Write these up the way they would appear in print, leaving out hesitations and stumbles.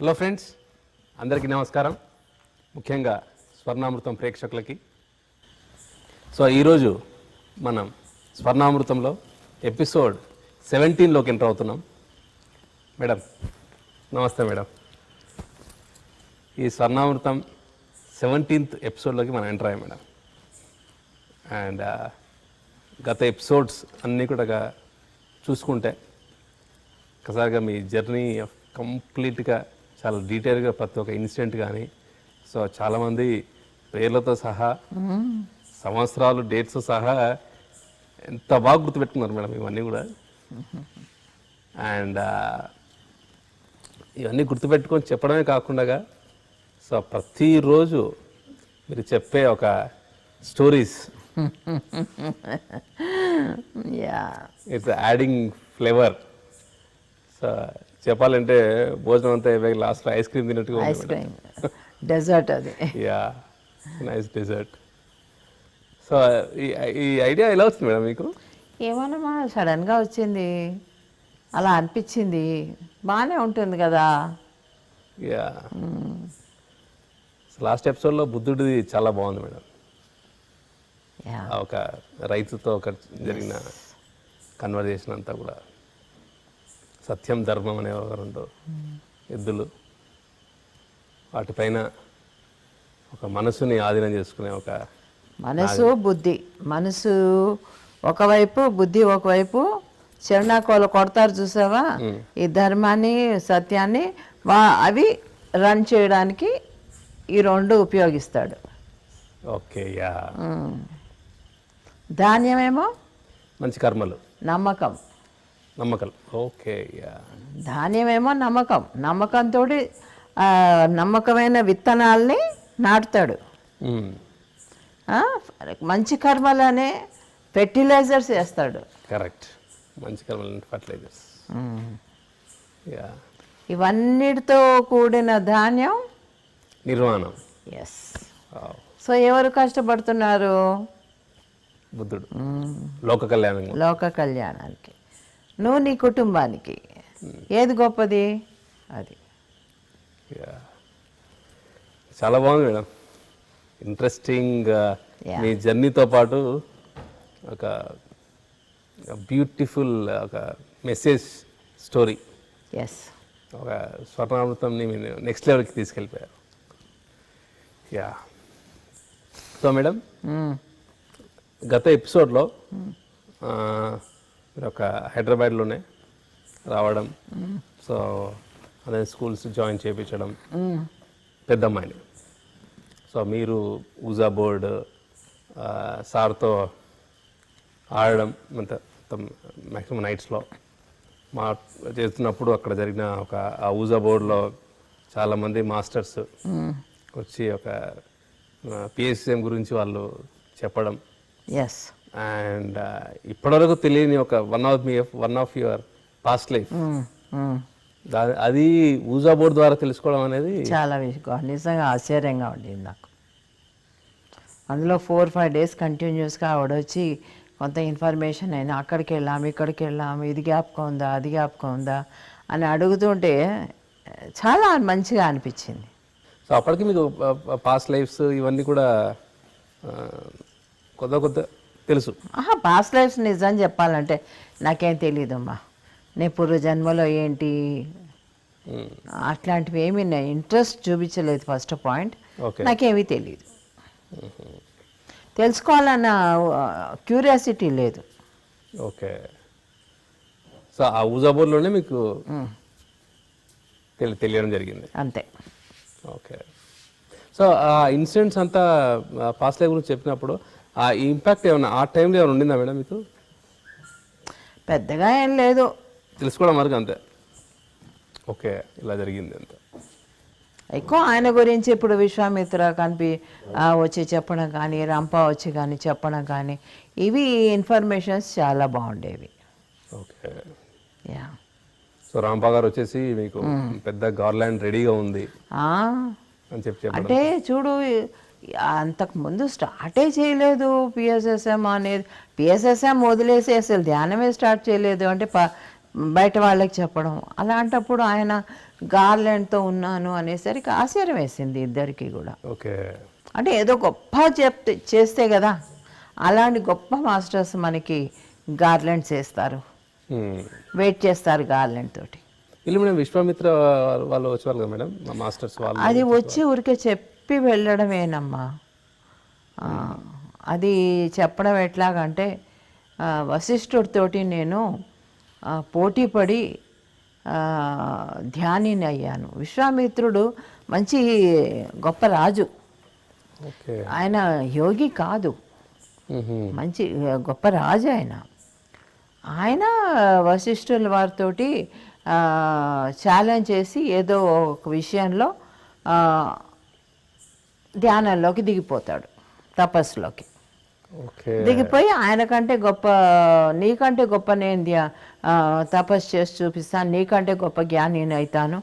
Hello friends, అందరికీ నమస్కారం. ముఖ్యంగా స్వర్ణామృతం ప్రేక్షకులకి. సో ఈరోజు మనం స్వర్ణామృతంలో ఎపిసోడ్ 17లోకి ఎంటర్ అవుతున్నాం. మేడం నమస్తే మేడం. ఈ స్వర్ణామృతం 17th ఎపిసోడ్లోకి మనం ఎంటర్ అయ్యాం మేడం. అండ్ గత ఎపిసోడ్స్ అన్నీ కూడా చూసుకుంటే ఒకసారిగా మీ జర్నీ కంప్లీట్గా చాలా డీటెయిల్గా ప్రతి ఒక్క ఇన్సిడెంట్ కానీ, సో చాలామంది పేర్లతో సహా సంవత్సరాలు డేట్స్ సహా ఎంత బాగా గుర్తుపెట్టుకున్నారు మేడం ఇవన్నీ కూడా. అండ్ ఇవన్నీ గుర్తుపెట్టుకొని చెప్పడమే కాకుండా సో ప్రతిరోజు మీరు చెప్పే ఒక stories it's adding flavour. So చెప్పాలంటే భోజనం అంతా లాస్ట్లో ఐస్ క్రీమ్ తిన్నట్టుగా డెజర్ట్ అది. Yeah, nice dessert. సో ఈ ఐడియా ఎలా వచ్చింది మేడం మీకు? ఏమన్నా సడన్గా వచ్చింది, అలా అనిపించింది. బాగానే ఉంటుంది కదా. యా, లాస్ట్ ఎపిసోడ్లో బుద్ధుడిది చాలా బాగుంది మేడం. ఒక రైతుతో ఒక జరిగిన కన్వర్జేషన్ అంతా కూడా సత్యం ధర్మం అనే ఒక రెండు ఎద్దులు, వాటిపైన ఒక మనసుని ఆధీనం చేసుకునే ఒక మనసు బుద్ధి, మనసు ఒకవైపు బుద్ధి ఒకవైపు చెరునాకోలు కొడతారు చూసావా, ఈ ధర్మాన్ని సత్యాన్ని అవి రన్ చేయడానికి ఈ రెండు ఉపయోగిస్తాడు. Okay, yeah. ధాన్యమేమో మంచి కర్మలు, నమ్మకం, నమ్మకాలు. Okay, yeah. ధాన్యమేమో నమ్మకం, నమ్మకంతో నమ్మకమైన విత్తనాల్ని నాటుతాడు. మంచి కర్మలనే ఫెర్టిలైజర్స్ వేస్తాడు. కరెక్ట్, మంచి కర్మలు ఫర్టిలైజర్స్. యా, ఇవన్నిటితో కూడిన ధాన్యం నిర్వాణం. ఎస్. సో ఎవరు కష్టపడుతున్నారు? బుద్ధుడు. లోక కళ్యాణం, లోక కళ్యాణానికి, నువ్వు నీ కుటుంబానికి ఏది గొప్పది? అది. చాలా బాగుంది మేడం. ఇంట్రెస్టింగ్. మీ జర్నీతో పాటు ఒక బ్యూటిఫుల్ ఒక మెసేజ్ స్టోరీ. ఎస్. ఒక స్వర్ణామృతంని మీరు నెక్స్ట్ లెవెల్కి తీసుకెళ్ళిపోయారు. యా. సో మేడం, గత ఎపిసోడ్లో మీరు ఒక హైదరాబాద్లోనే రావడం, సో అదే స్కూల్స్ జాయిన్ చేయించడం పెద్దమ్మాయిని. సో మీరు ఊజా బోర్డ్ సార్తో ఆడడం మొత్తం మ్యాక్సిమం నైట్స్లో మా చేస్తున్నప్పుడు అక్కడ జరిగిన ఒక ఆ ఊజా బోర్డులో చాలామంది మాస్టర్స్ వచ్చి ఒక పిఎస్సిఎం గురించి వాళ్ళు చెప్పడం. ఎస్. అండ్ ఇప్పటివరకు తెలియని ఒక one of your past life, అది ఊజా బోర్డు ద్వారా తెలుసుకోవడం అనేది చాలా నిజంగా ఆశ్చర్యంగా ఉండింది నాకు. అందులో 4-5 days కంటిన్యూస్గా ఆవిడొచ్చి కొంత ఇన్ఫర్మేషన్ అయినా అక్కడికి వెళ్ళాము, ఇక్కడికి వెళ్ళాము, ఇది జ్ఞాపకం ఉందా, అది జ్ఞాపకం ఉందా అని అడుగుతుంటే చాలా మంచిగా అనిపించింది. సో అప్పటికి మీకు పాస్ట్ లైఫ్స్ ఇవన్నీ కూడా కొత్త తెలుసు? పాస్ట్ లైఫ్స్ నిజం చెప్పాలంటే నాకేం తెలియదమ్మా. నేను పూర్వజన్మలో ఏంటి అట్లాంటివి ఏమీ ఇంట్రెస్ట్ చూపించలేదు. ఫస్ట్ పాయింట్, నాకేమీ తెలియదు. తెలుసుకోవాలన్న క్యూరియాసిటీ లేదు. ఓకే. సో ఆ ఊజాబోర్లోనే మీకు తెలియడం జరిగింది అంతే. ఓకే. సో ఆ ఇన్సిడెంట్స్ అంతా పాస్ట్ లైఫ్ గురించి చెప్పినప్పుడు ఆ ఇంపాక్ట్ ఏమన్నా ఆ టైంలో ఏమైనా ఉండిందా మేడం మీకు? పెద్దగా ఏం లేదు, తెలుసుకోవడం వరకు అంతే. ఓకే, ఇలా జరిగింది అంత. ఎక్కువ ఆయన గురించి ఇప్పుడు విశ్వామిత్ర వచ్చి చెప్పడం కానీ, రంప వచ్చి కానీ చెప్పడం కానీ, ఇవి ఇన్ఫర్మేషన్స్ చాలా బాగుండేవి. ఓకే. యా. సో రాంపా గారు వచ్చేసి మీకు పెద్ద గార్లాండ్ రెడీగా ఉంది అని చెప్పి అంటే చూడు, అంతకుముందు స్టార్టే చేయలేదు పిఎస్ఎస్ఎం అనేది. పిఎస్ఎస్ఎం వదిలేసి అసలు ధ్యానమే స్టార్ట్ చేయలేదు. అంటే బయట వాళ్ళకి చెప్పడం. అలాంటప్పుడు ఆయన గార్లెండ్తో ఉన్నాను అనేసరికి ఆశ్చర్యం వేసింది ఇద్దరికి కూడా. ఓకే. అంటే ఏదో గొప్ప చేస్తే కదా, అలాంటి గొప్ప మాస్టర్స్ మనకి గార్లెండ్స్ వేస్తారు, వెయిట్ చేస్తారు గార్లెండ్ తోటి. వీళ్ళు మేడం విశ్వామిత్ర వాళ్ళు వచ్చేవాళ్ళు కదా మేడం, మా మాస్టర్స్ వాళ్ళు. అది వచ్చి ఊరికే చెప్పి వెళ్ళడమేనమ్మా. అది చెప్పడం ఎట్లాగంటే వశిష్ఠుడితోటి నేను పోటీ పడి ధ్యానిని అయ్యాను. విశ్వామిత్రుడు మంచి గొప్ప రాజు, ఓకే. ఆయన యోగి కాదు, మంచి గొప్ప రాజు ఆయన. ఆయన వశిష్ఠుల వారితోటి ఛాలెంజ్ చేసి ఏదో ఒక విషయంలో ధ్యానంలోకి దిగిపోతాడు, తపస్సులోకి. ఓకే. దిగిపోయి ఆయనకంటే గొప్ప, నీకంటే గొప్ప నేను తపస్సు చేసి చూపిస్తాను, నీకంటే గొప్ప జ్ఞానిని అవుతాను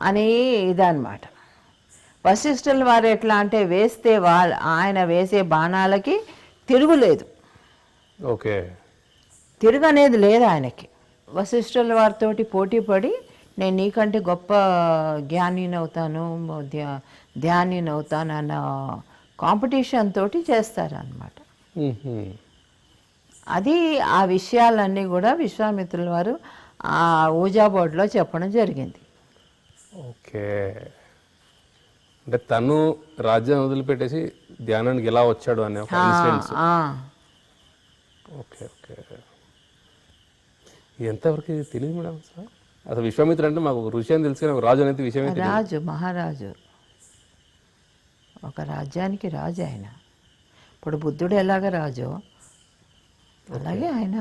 అని ఇదన్నమాట. వశిష్ఠుల వారు ఎట్లా అంటే వేస్తే ఆయన వేసే బాణాలకి తిరుగులేదు, ఓకే, తిరుగనేది లేదు ఆయనకి. వశిష్ఠుల వారితోటి పోటీ పడి నేను నీకంటే గొప్ప జ్ఞానిని అవుతాను, ధ్యానిని అవుతాను అన్న కాంపిటీషన్ తోటి చేస్తారన్నమాట. అది ఆ విషయాలన్నీ కూడా విశ్వామిత్రుల వారు ఆ ఊజా బోర్డులో చెప్పడం జరిగింది. ఓకే. అంటే తను రాజ్యం వదిలిపెట్టేసి ధ్యానానికి ఎలా వచ్చాడు అనే ఒక ఇన్సిడెంట్స్. Okay, okay. ఎంతవరకు తెలియదు మేడం అసలు విశ్వామిత్రుడు అంటే మాకు ఋషి అని తెలుసు కానీ ఒక రాజు అనేది విషయమే తెలియదు. రాజు, మహారాజు, ఒక రాజ్యానికి రాజు ఆయన. ఇప్పుడు బుద్ధుడు ఎలాగ రాజు అలాగే ఆయన.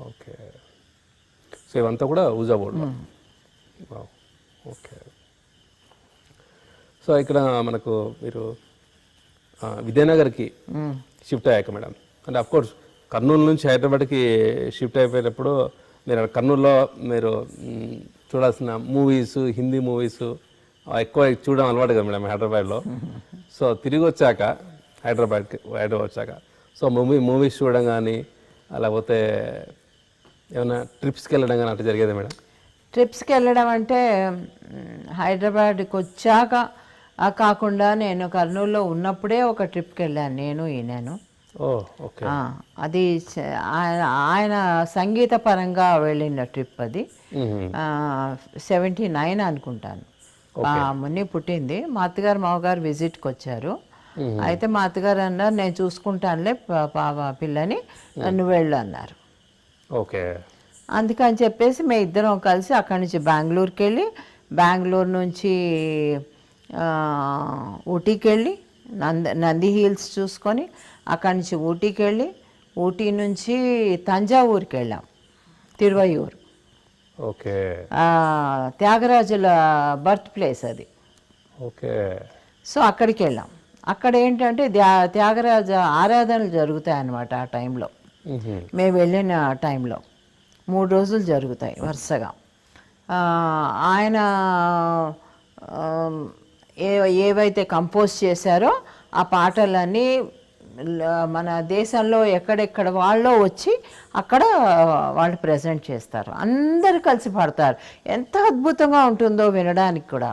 ఓకే. సో ఇవంతా కూడా ఊజా బోర్డు. ఓకే. సో ఇక్కడ మనకు మీరు విద్యానగర్కి షిఫ్ట్ అయ్యాక మేడం, అంటే అఫ్కోర్స్ కర్నూలు నుంచి హైదరాబాద్కి షిఫ్ట్ అయిపోయినప్పుడు మీరు కర్నూలులో మీరు చూడాల్సిన మూవీస్, హిందీ మూవీస్ ఎక్కువ చూడడం అలవాటు కదా మేడం హైదరాబాద్లో. సో తిరిగి వచ్చాక హైదరాబాద్ వచ్చాక సో మూవీస్ చూడడం కానీ లేకపోతే ఏమైనా ట్రిప్స్కి వెళ్ళడం కానీ అట్లా జరిగేదా మేడం? ట్రిప్స్కి వెళ్ళడం అంటే హైదరాబాద్కి వచ్చాక కాకుండా నేను కర్నూలులో ఉన్నప్పుడే ఒక ట్రిప్కి వెళ్ళాను, నేను ఈయనను. ఓకే. అది ఆయన సంగీత పరంగా వెళ్ళిన ట్రిప్ అది. 79 అనుకుంటాను మున్ని పుట్టింది. మా అత్తగారు మామగారు విజిట్కి వచ్చారు. అయితే మా అత్తగారు అన్నారు నేను చూసుకుంటానులే పిల్లని, నువ్వు వెళ్ళు అన్నారు. ఓకే. అందుకని చెప్పేసి మేము ఇద్దరం కలిసి అక్కడి నుంచి బెంగళూరుకి వెళ్ళి, బెంగళూరు నుంచి ఊటీకి వెళ్ళి నంది హిల్స్ చూసుకొని అక్కడి నుంచి ఊటీకి వెళ్ళి, ఊటీ నుంచి తంజావూరుకి వెళ్ళాం, తిరువయ్యూరు. ఓకే. త్యాగరాజుల బర్త్ ప్లేస్ అది. ఓకే. సో అక్కడికి వెళ్ళాం. అక్కడ ఏంటంటే త్యాగరాజ ఆరాధనలు జరుగుతాయి అన్నమాట. ఆ టైంలో మేము వెళ్ళిన టైంలో 3 రోజులు జరుగుతాయి వరుసగా. ఆయన ఏవైతే కంపోజ్ చేశారో ఆ పాటలన్నీ మన దేశంలో ఎక్కడెక్కడ వాళ్ళో వచ్చి అక్కడ వాళ్ళు ప్రజెంట్ చేస్తారు, అందరు కలిసి పాడతారు. ఎంత అద్భుతంగా ఉంటుందో వినడానికి కూడా.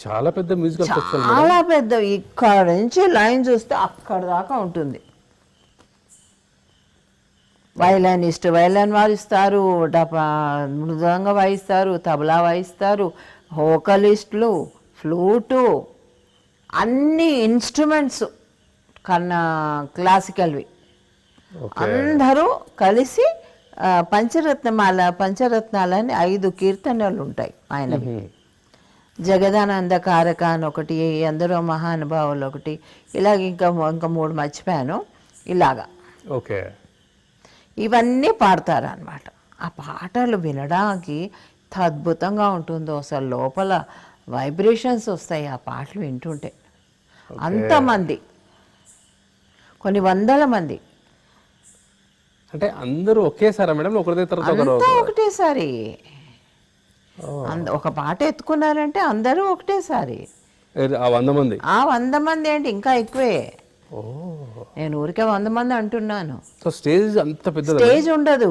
చాలా పెద్ద మ్యూజికల్ ఫెస్టివల్, చాలా పెద్ద. ఇక్కడ నుంచి లైన్ చూస్తే అక్కడ దాకా ఉంటుంది. వైలనిస్ట్ వైలన్ వాయిస్తారు, మృదంగం వాయిస్తారు, తబలా వాయిస్తారు, వోకలిస్టులు, ఫ్లూటు, అన్ని ఇన్స్ట్రుమెంట్స్ కన్నా క్లాసికల్వి అందరూ కలిసి పంచరత్నాలని 5 కీర్తనలు ఉంటాయి ఆయనవి. జగదానంద కారక అని ఒకటి, ఎందరో మహానుభావులు ఒకటి, ఇలాగ ఇంకా 3 మర్చిపోయాను. ఇలాగా ఓకే ఇవన్నీ పాడతారు అన్నమాట. ఆ పాటలు వినడానికి అద్భుతంగా ఉంటుందో, అసలు లోపల వైబ్రేషన్స్ వస్తాయి ఆ పాటలు వింటుంటే. అంతమంది, కొన్ని వందల మంది. అంటే అందరూ ఒకేసారి మేడం? ఒకరి తర్వాత ఒకటేసారి ఒక పాట ఎత్తుకున్నారంటే అందరూ ఒకటేసారి. ఆ 100 మంది 100 మంది ఏంటి, ఇంకా ఎక్కువే. ఓ, నేను ఊరికే 100 మంది అంటున్నాను. సో స్టేజ్ అంత పెద్దది. స్టేజ్ ఉండదు,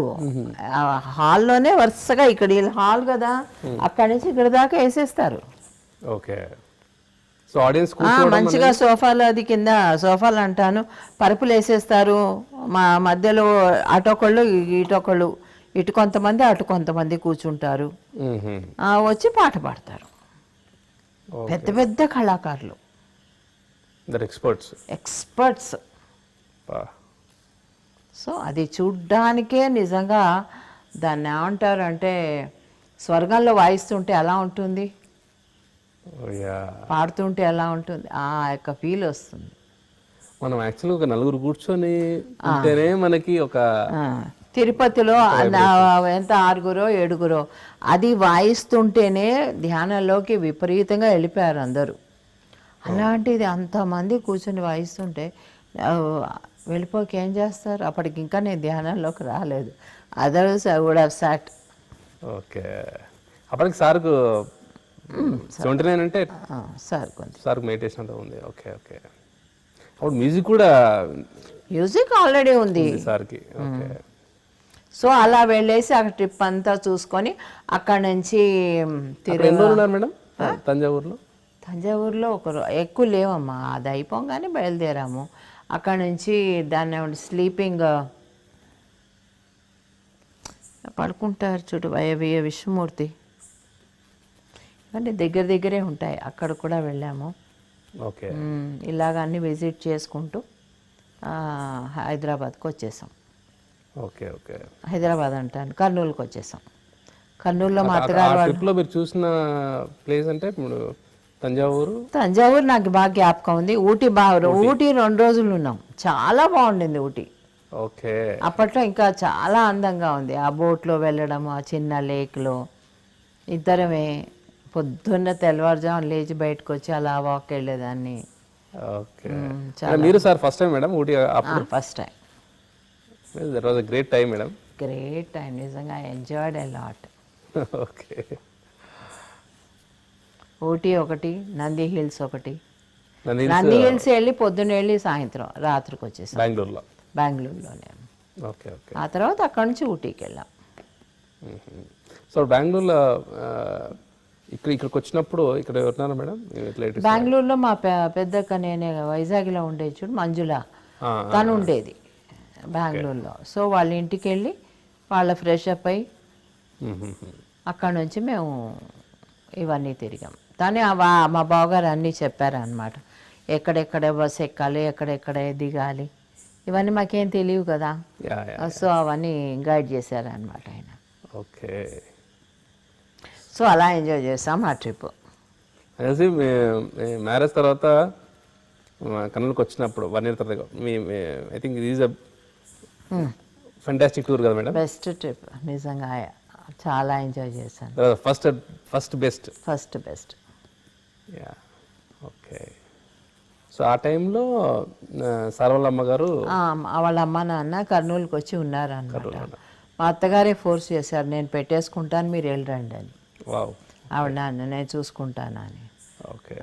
హాల్లోనే వరుసగా ఇక్కడ హాల్ కదా, అక్కడి నుంచి ఇక్కడ దాకా వేసేస్తారు. ఓకే. సో ఆడియన్స్ మంచిగా సోఫాలు, అది కింద సోఫాలు అంటాను, పరుపులు వేసేస్తారు. మా మధ్యలో అటొకళ్ళు ఇటొకళ్ళు, ఇటు కొంతమంది అటు కొంతమంది కూర్చుంటారు, వచ్చి పాట పాడతారు. పెద్ద పెద్ద కళాకారులు, ఎక్స్పర్ట్స్. సో అది చూడ్డానికే నిజంగా దాన్ని ఏమంటారు అంటే, స్వర్గంలో వాయిస్తుంటే ఎలా ఉంటుంది, పాడుతుంటే ఎలా ఉంటుంది, ఆ యొక్క ఫీల్ వస్తుంది. మనం యాక్చువల్గా ఒక నలుగురు కూర్చొని ఉంటేనే మనకి ఒక, తిరుపతిలో ఎంత 6 7, అది వాయిస్తుంటేనే ధ్యానంలోకి విపరీతంగా వెళ్ళిపోయారు అందరూ. అలాంటిది అంతమంది కూర్చొని వాయిస్తుంటే వెళ్ళిపోక ఏం చేస్తారు? అప్పటికి ఇంకా నేను ధ్యానంలోకి రాలేదు, others I would have sat. Okay. అప్పటికి సార్కు 79 అంటే సార్ మెడిటేషన్ అంతా ఉంది. Okay okay. అప్పుడు మ్యూజిక్ ఆల్రెడీ ఉంది సార్కి. ఓకే. సో అలా వెళ్ళేసి అక్కడ ట్రిప్ అంతా చూసుకొని అక్కడ నుంచి మేడం తంజావూరులో ఎక్కువ లేవమ్మా, అది అయిపోగానే బయలుదేరాము. అక్కడ నుంచి దాన్ని స్లీపింగ్ పడుకుంటారు చూడు, విష్ణుమూర్తి, అంటే దగ్గరే ఉంటాయి, అక్కడ కూడా వెళ్ళాము. ఓకే. ఇలాగ అన్ని విజిట్ చేసుకుంటూ హైదరాబాద్కి వచ్చేసాం. Okay okay. హైదరాబాద్ అంటాను, కర్నూలుకి వచ్చేసాం. కర్నూలులో మా అత్తగారు మీరు చూసిన ప్లేస్ అంటే ఇప్పుడు తంజావూరు నాకు బాగా జ్ఞాపకం ఉంది. ఊటీ 2 రోజులు ఉన్నాం, చాలా బాగుండింది ఊటీ. ఓకే. అప్పట్లో ఇంకా చాలా అందంగా ఉంది. ఆ బోట్లో వెళ్ళడం, ఆ చిన్న లేక్లో ఇద్దరమే పొద్దున్న తెల్లవారుజామున లేచి బయటకు వచ్చి అలా వాక్ వెళ్ళేదాన్ని. ఓకే. మీరు sir first time madam Ooty? First time. That was a great time madam. Great time, నిజంగా enjoyed a lot. Okay. Ooty ఒకటి, నంది హిల్స్ ఒకటి. నంది హిల్స్ వెళ్ళి పొద్దున్న వెళ్ళి సాయంత్రం రాత్రికి వచ్చేసాం బెంగళూరులోనే. Okay okay. ఆ తర్వాత అక్కడ నుంచి ఊటీకి వెళ్ళాం. సో బెంగళూరులో ఇక్కడికి వచ్చినప్పుడు ఇక్కడ ఎవరున్నారా మేడం? బెంగళూరులో మా పెద్దక్క, నేనే వైజాగ్లో ఉండేది చూడు, మంజుల, తను ఉండేది బెంగళూరులో. సో వాళ్ళ ఇంటికి వెళ్ళి వాళ్ళ ఫ్రెష్ అప్ అయ్యి అక్కడ నుంచి మేము ఇవన్నీ తిరిగాం. కానీ మా బావగారు అన్నీ చెప్పారనమాట, ఎక్కడెక్కడ బస్సు ఎక్కాలి, ఎక్కడెక్కడ దిగాలి, ఇవన్నీ మాకేం తెలియవు కదా. సో అవన్నీ గైడ్ చేశారనమాట ఆయన. ఓకే. సో అలా ఎంజాయ్ చేస్తాం ఆ ట్రిప్. మ్యారేజ్ తర్వాత కర్నూలుకి వచ్చినప్పుడు 1 year తర్వాత ఐ థింక్ ఇది ఈజ్ అ ఫెంటాస్టిక్ టూర్ కదా మేడం? బెస్ట్ ట్రిప్ నిజంగా, చాలా ఎంజాయ్ చేశాను. First best. Yeah. Okay. So ఆ టైంలో సార్ వాళ్ళ అమ్మగారు, వాళ్ళ అమ్మ నాన్న కర్నూలుకి వచ్చి ఉన్నారు అన్నమాట. మా అత్తగారే ఫోర్స్ చేశారు, నేను పెట్టేసుకుంటాను మీరు వెళ్ళరండి అని. ఆవిడ నాన్న నేను చూసుకుంటాను అని. ఓకే.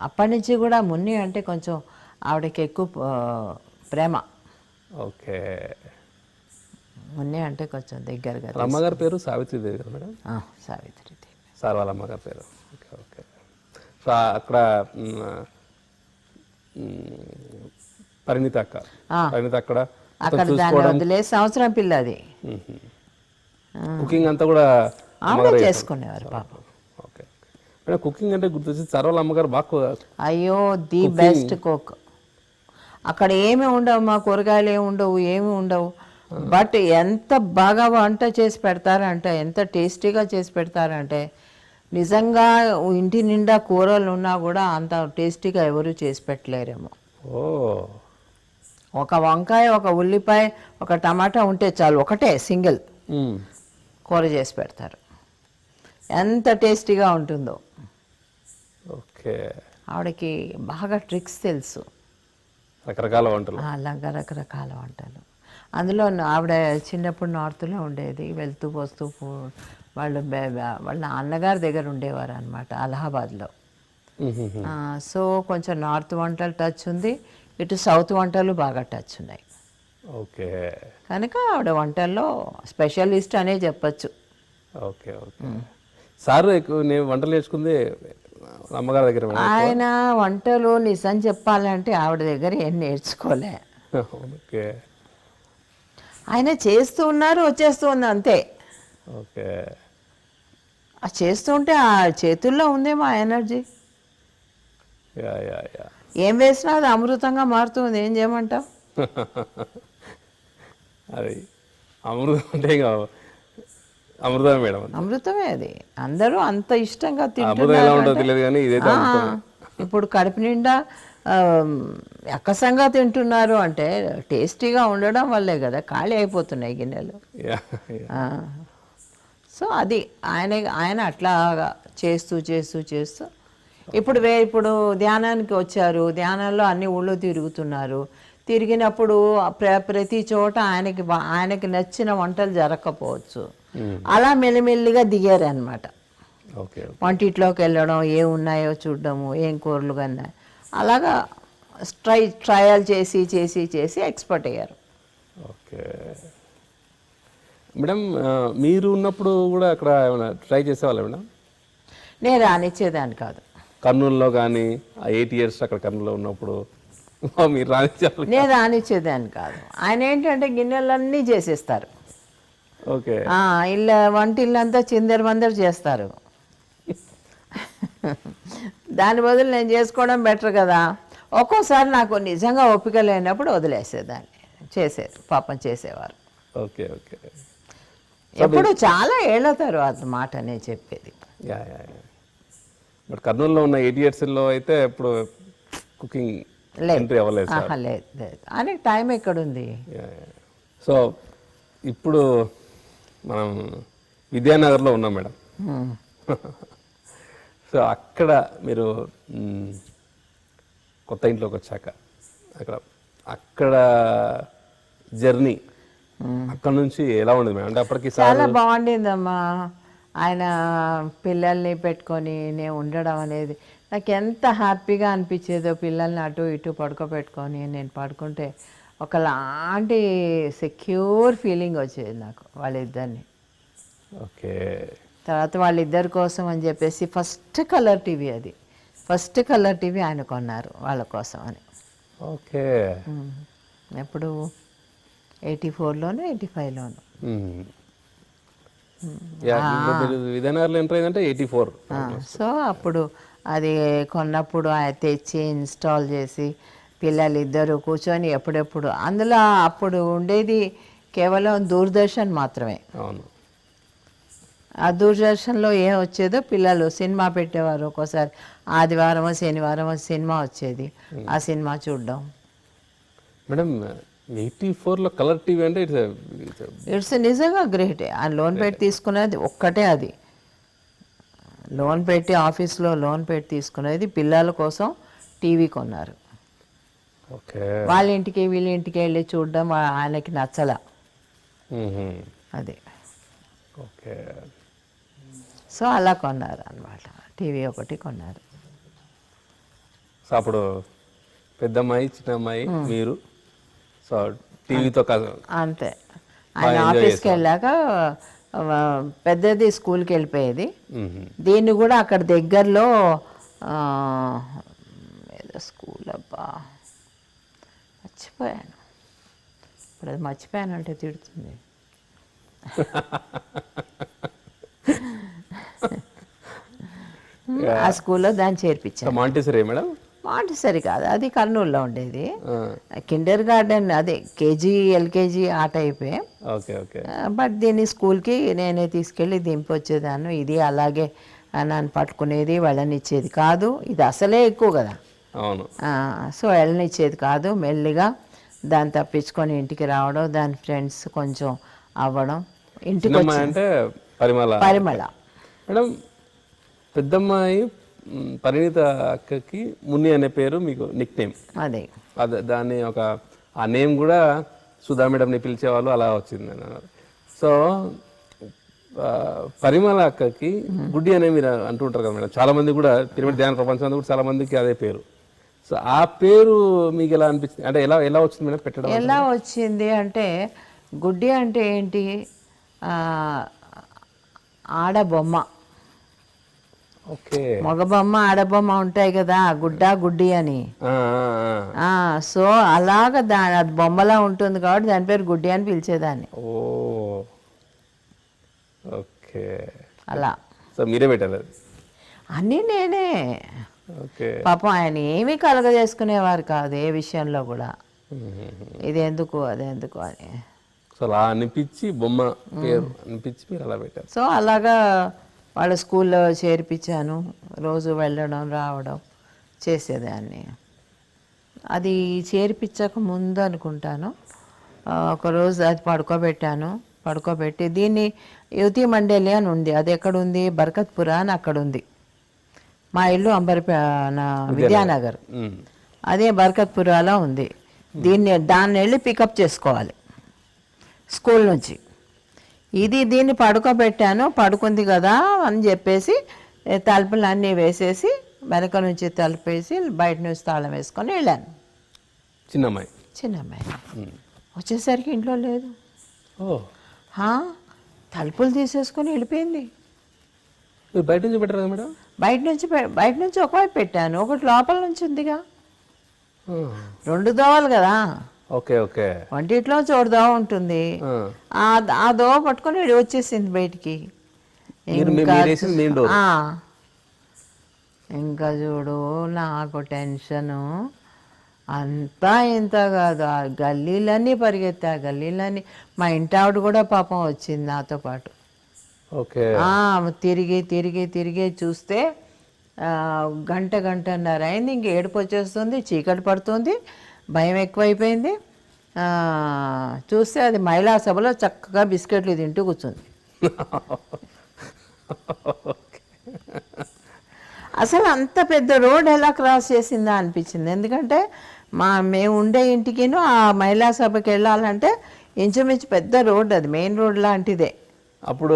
అప్పటి నుంచి కూడా మున్ని అంటే కొంచెం ఆవిడకి ఎక్కువ ప్రేమ. ఓకే. మున్ని అంటే కొంచెం దగ్గరగా. అమ్మగారి పేరు సావిత్రిదేవి కదా మేడం? సావిత్రిదేవి సార్ వాళ్ళ అమ్మగారి పేరు. Okay okay. సో అక్కడ పరిణిత అక్కడ వదిలే సంవత్సరం పిల్ల, అది కుకింగ్ అంతా కూడా చేసుకునేవారు పాపం. ఓకే. కుకింగ్ అంటే గుర్తొచ్చి సార్ వాళ్ళ అమ్మగారు బాగా, అయ్యో ది బెస్ట్ కుక్. అక్కడ ఏమి ఉండవు, మా కూరగాయలు ఏమి ఉండవు, బట్ ఎంత బాగా వంట చేసి పెడతారంటే, ఎంత టేస్టీగా చేసి పెడతారంటే, నిజంగా ఇంటి నిండా కూరలు ఉన్నా కూడా అంత టేస్టీగా ఎవరు చేసి పెట్టలేరేమో. ఒక వంకాయ, ఒక ఉల్లిపాయ, ఒక టమాటా ఉంటే చాలు, ఒకటే సింగిల్ కూర చేసి పెడతారు, ఎంత టేస్టీగా ఉంటుందో. ఓకే. ఆవిడకి బాగా ట్రిక్స్ తెలుసు, రకరకాల వంటలు. రకరకాల వంటలు. అందులో ఆవిడ చిన్నప్పుడు నార్త్లో ఉండేది, వెళ్తూ వస్తూ వాళ్ళ అన్నగారి దగ్గర ఉండేవారు అనమాట అలహాబాద్లో. సో కొంచెం నార్త్ వంటలు టచ్ ఉంది, ఇటు సౌత్ వంటలు బాగా టచ్ ఉన్నాయి. ఓకే కనుక ఆవిడ వంటల్లో స్పెషలిస్ట్ అనే చెప్పచ్చు. Okay okay. సార్ ఎక్కువ నేను వంటలు నేర్చుకుంది అమ్మగారి దగ్గర మేడం. ఆయన వంటలు నిజం చెప్పాలంటే ఆవిడ దగ్గర ఏం నేర్చుకోలే. ఓకే ఆయన చేస్తూ ఉన్నారు, వచ్చేస్తూ ఉంది అంతే. ఓకే ఆ చేస్తుంటే ఆ చేతుల్లో ఉందేమో ఆ ఎనర్జీ. Yeah yeah yeah. ఏం వేసినా అది అమృతంగా మారుతుంది. ఏం చేయమంటావు? అది అమృతం అంటే ఇక అమృతమే మేడం. అమృతమే అది. అందరూ అంత ఇష్టంగా అమృతం ఎలా ఉంటుందో తెలియదు కానీ ఇదైతే అమృతమే. ఇప్పుడు కడుపు నిండా ఎక్కసంగా తింటున్నారు అంటే టేస్టీగా ఉండడం వల్లే కదా ఖాళీ అయిపోతున్నాయి గిన్నెలు. Yeah yeah. సో అది ఆయన అట్లాగా చేస్తూ చేస్తూ చేస్తూ ఇప్పుడు ఇప్పుడు ధ్యానానికి వచ్చారు. ధ్యానంలో అన్ని ఊళ్ళో తిరుగుతున్నారు. తిరిగినప్పుడు ప్రతి చోట ఆయనకి నచ్చిన వంటలు జరగకపోవచ్చు. అలా మెల్లిమెల్లిగా దిగారు అనమాట. ఓకే వంటిట్లోకి వెళ్ళడం, ఏం ఉన్నాయో చూడడము, ఏం కూరలు కన్నా అలాగా ట్రయల్ చేసి చేసి చేసి ఎక్స్పర్ట్ అయ్యారు. ఓకే మేడం, మీరు ఉన్నప్పుడు కూడా అక్కడ ఏమైనా ట్రై చేసేవాళ్ళ మేడం? నేను రానిచ్చేదాన్ని కాదు. కర్నూలులో కానీ 8 years అక్కడ కర్నూలులో ఉన్నప్పుడు మీరు రానిచ్చేవాళ్ళు? నేను రానిచ్చేదాన్ని కాదు. ఆయన ఏంటంటే గిన్నెలన్నీ చేసేస్తారు. ఓకే వంటిల్లంతా చిందర మందరు చేస్తారు. దాని బదులు నేను చేసుకోవడం బెటర్ కదా. ఒక్కోసారి నాకు నిజంగా ఓపిక లేనప్పుడు వదిలేసేదాన్ని. చేసేది పాపం చేసేవారు. Okay okay. ఎప్పుడు చాలా ఏళ్ల తర్వాత మాట నేను చెప్పేది. Yeah yeah yeah. బట్ కర్నూలులో ఉన్న 8 yearsలో అయితే ఇప్పుడు కుకింగ్ ఎంట్రీ అవ్వలేదు సార్. లేదు లేదు, ఆయనకి టైం ఎక్కడుంది. సో ఇప్పుడు మనం విద్యానగర్లో ఉన్నాం మేడం. సో అక్కడ మీరు కొత్త ఇంట్లోకి వచ్చాక అక్కడ జర్నీ అక్కడ నుంచి ఎలా ఉండేది మేడం? అంటే అప్పటికి చాలా బాగుండిందమ్మా. ఆయన పిల్లల్ని పెట్టుకొని నేను ఉండడం అనేది నాకు ఎంత హ్యాపీగా అనిపించేదో. పిల్లల్ని అటు ఇటు పడుకోబెట్టుకొని నేను పడుకుంటే ఒకలాంటి సెక్యూర్ ఫీలింగ్ వచ్చేది నాకు వాళ్ళిద్దరిని. ఓకే. తర్వాత వాళ్ళిద్దరి కోసం అని చెప్పేసి ఫస్ట్ కలర్ టీవీ ఆయన కొన్నారు వాళ్ళ కోసం అని. ఓకే. ఎప్పుడు 84లోనూ 85లోనూ. విజయనగర్లో ఎంటర్ అయిందంటే 84. సో అప్పుడు అది కొన్నప్పుడు తెచ్చి ఇన్స్టాల్ చేసి పిల్లలు ఇద్దరు కూర్చొని ఎప్పుడెప్పుడు అందులో అప్పుడు ఉండేది కేవలం దూరదర్శన్ మాత్రమే. అవును. ఆ దూరదర్శన్లో ఏం వచ్చేదో పిల్లలు సినిమా పెట్టేవారు. ఒక్కోసారి ఆదివారమో శనివారమో సినిమా వచ్చేది, ఆ సినిమా చూడడం. మేడం 84లో కలర్ టీవీ అంటే ఇట్స్ నిజంగా గ్రేటే. ఆ లోన్ పెట్టి తీసుకునేది ఒక్కటే. అది లోన్ పెట్టి ఆఫీస్లో లోన్ పెట్టి తీసుకునేది పిల్లల కోసం టీవీ కొన్నారు. ఓకే. వాళ్ళ ఇంటికి వీళ్ళ ఇంటికి వెళ్ళి చూడడం ఆయనకి నచ్చలా. అది ఓకే. సో అలా కొన్నారు అన్నమాట. టీవీ ఒకటి కొన్నారు. సో అప్పుడు పెద్దమ్మాయి చిన్నమ్మాయి మీరు సో టీవీతో కాదు అంతే. ఆయన ఆఫీస్కి వెళ్ళాక పెద్దది స్కూల్కి వెళ్ళిపోయేది. దీన్ని కూడా అక్కడ దగ్గరలో ఏదో స్కూల్ అబ్బా మర్చిపోయాను. ఇప్పుడు అది మర్చిపోయాను అంటే తిడుతుంది. ఆ స్కూల్లో దాన్ని చేర్పించాను. Montessori madam? మాంటిసరీ కాదు, అది కర్నూలులో ఉండేది. కిండర్ గార్డెన్ అదే కేజీ ఎల్కేజీ ఆ టైపే. Okay okay. బట్ దీన్ని స్కూల్కి నేనే తీసుకెళ్ళి దింపొచ్చేదాన్ని. ఇది అలాగే నన్ను పట్టుకునేది, వెళ్ళనిచ్చేది కాదు. ఇది అసలే ఎక్కువ కదా. అవును. సో వెళ్ళనిచ్చేది కాదు. మెల్లిగా దాన్ని తప్పించుకొని ఇంటికి రావడం, దాని ఫ్రెండ్స్ కొంచెం అవ్వడం. ఇంటికి అంటే పరిమళ మేడం. పెద్దమ్మాయి పరిణీత అక్కకి మున్ని అనే పేరు మీకు నిక్ నేమ్. అదే దాన్ని ఆ నేమ్ కూడా సుధా మేడంని పిలిచేవాళ్ళు, అలా వచ్చింది అన్నారు. సో పరిమళ అక్కకి గుడ్డి అనే మీరు అంటుంటారు కదా మేడం. చాలా మంది కూడా పిరమిడ్ ధ్యాన ప్రపంచం కూడా చాలా మందికి అదే పేరు. సో ఆ పేరు మీకు ఎలా అనిపించింది, అంటే ఎలా ఎలా వచ్చింది మేడం పెట్టడం? ఎలా వచ్చింది అంటే గుడ్డి అంటే ఏంటి, ఆ, ఆడబొమ్మ, ఓకే. మగబొమ్మ ఆడబొమ్మ ఉంటాయి కదా, గుడ్డ గుడ్డి అని. సో అలాగ అది బొమ్మలా ఉంటుంది కాబట్టి దాని పేరు గుడ్డి అని పిలిచేదాన్ని. ఓ ఓకే. అలా సో మీరే పెట్టారు అది? అన్నీ నేనే. ఓకే. పాపం ఆయన ఏమీ కలగజేసుకునేవారు కాదు ఏ విషయంలో కూడా, ఇది ఎందుకు అదెందుకు అని. సో అలా అనిపించి బొమ్మ పేరు అనిపించి మీరు అలా పెట్టారు. సో అలాగా వాళ్ళ స్కూల్లో చేర్పించాను, రోజు వెళ్ళడం రావడం చేసేదాన్ని. అది చేర్పించక ముందు అనుకుంటాను, ఒకరోజు అది పడుకోబెట్టి దీన్ని యువతి మండలి అని ఉంది, అది ఎక్కడుంది, బర్కత్పుర అని అక్కడ ఉంది. మా ఇల్లు విద్యానగర్, అదే బర్కత్పురాలో ఉంది. దాన్ని వెళ్ళి పికప్ చేసుకోవాలి స్కూల్ నుంచి. దీన్ని పడుకోబెట్టాను, పడుకుంది కదా అని చెప్పేసి తలుపులు అన్నీ వేసేసి వెనక నుంచి తలుపేసి బయట నుంచి తాళం వేసుకొని వెళ్ళాను. చిన్నమ్మాయి వచ్చేసరికి ఇంట్లో లేదు. తలుపులు తీసేసుకొని వెళ్ళిపోయింది. బయట నుంచి పెట్టారు కదా మేడం? బయట నుంచి ఒకవైపు పెట్టాను, ఒకటి లోపల నుంచి ఉందిగా, 2 దోవలు కదా. Okay okay. వంటిట్లో చోటు దోవ ఉంటుంది, ఆ దోవ పట్టుకొని వచ్చేసింది బయటికి. ఇంకా చూడు నాకు టెన్షను అంతా ఇంత కాదు, ఆ గల్లీలన్నీ పరిగెత్తా, గల్లీలన్నీ. మా ఇంటి ఆవిడ కూడా పాపం వచ్చింది నాతో పాటు. ఓకే. తిరిగి చూస్తే గంటన్నర అయింది. ఇంక ఏడుపు వచ్చేస్తుంది, చీకటి పడుతుంది, భయం ఎక్కువైపోయింది. చూస్తే అది మహిళా సభలో చక్కగా బిస్కెట్లు తింటూ కూర్చుంది. అసలు అంత పెద్ద రోడ్ ఎలా క్రాస్ చేసిందా అనిపించింది. ఎందుకంటే మేము ఉండే ఇంటికిను ఆ మహిళా సభకి వెళ్ళాలంటే ఇంచుమించు పెద్ద రోడ్, అది మెయిన్ రోడ్ లాంటిదే. అప్పుడు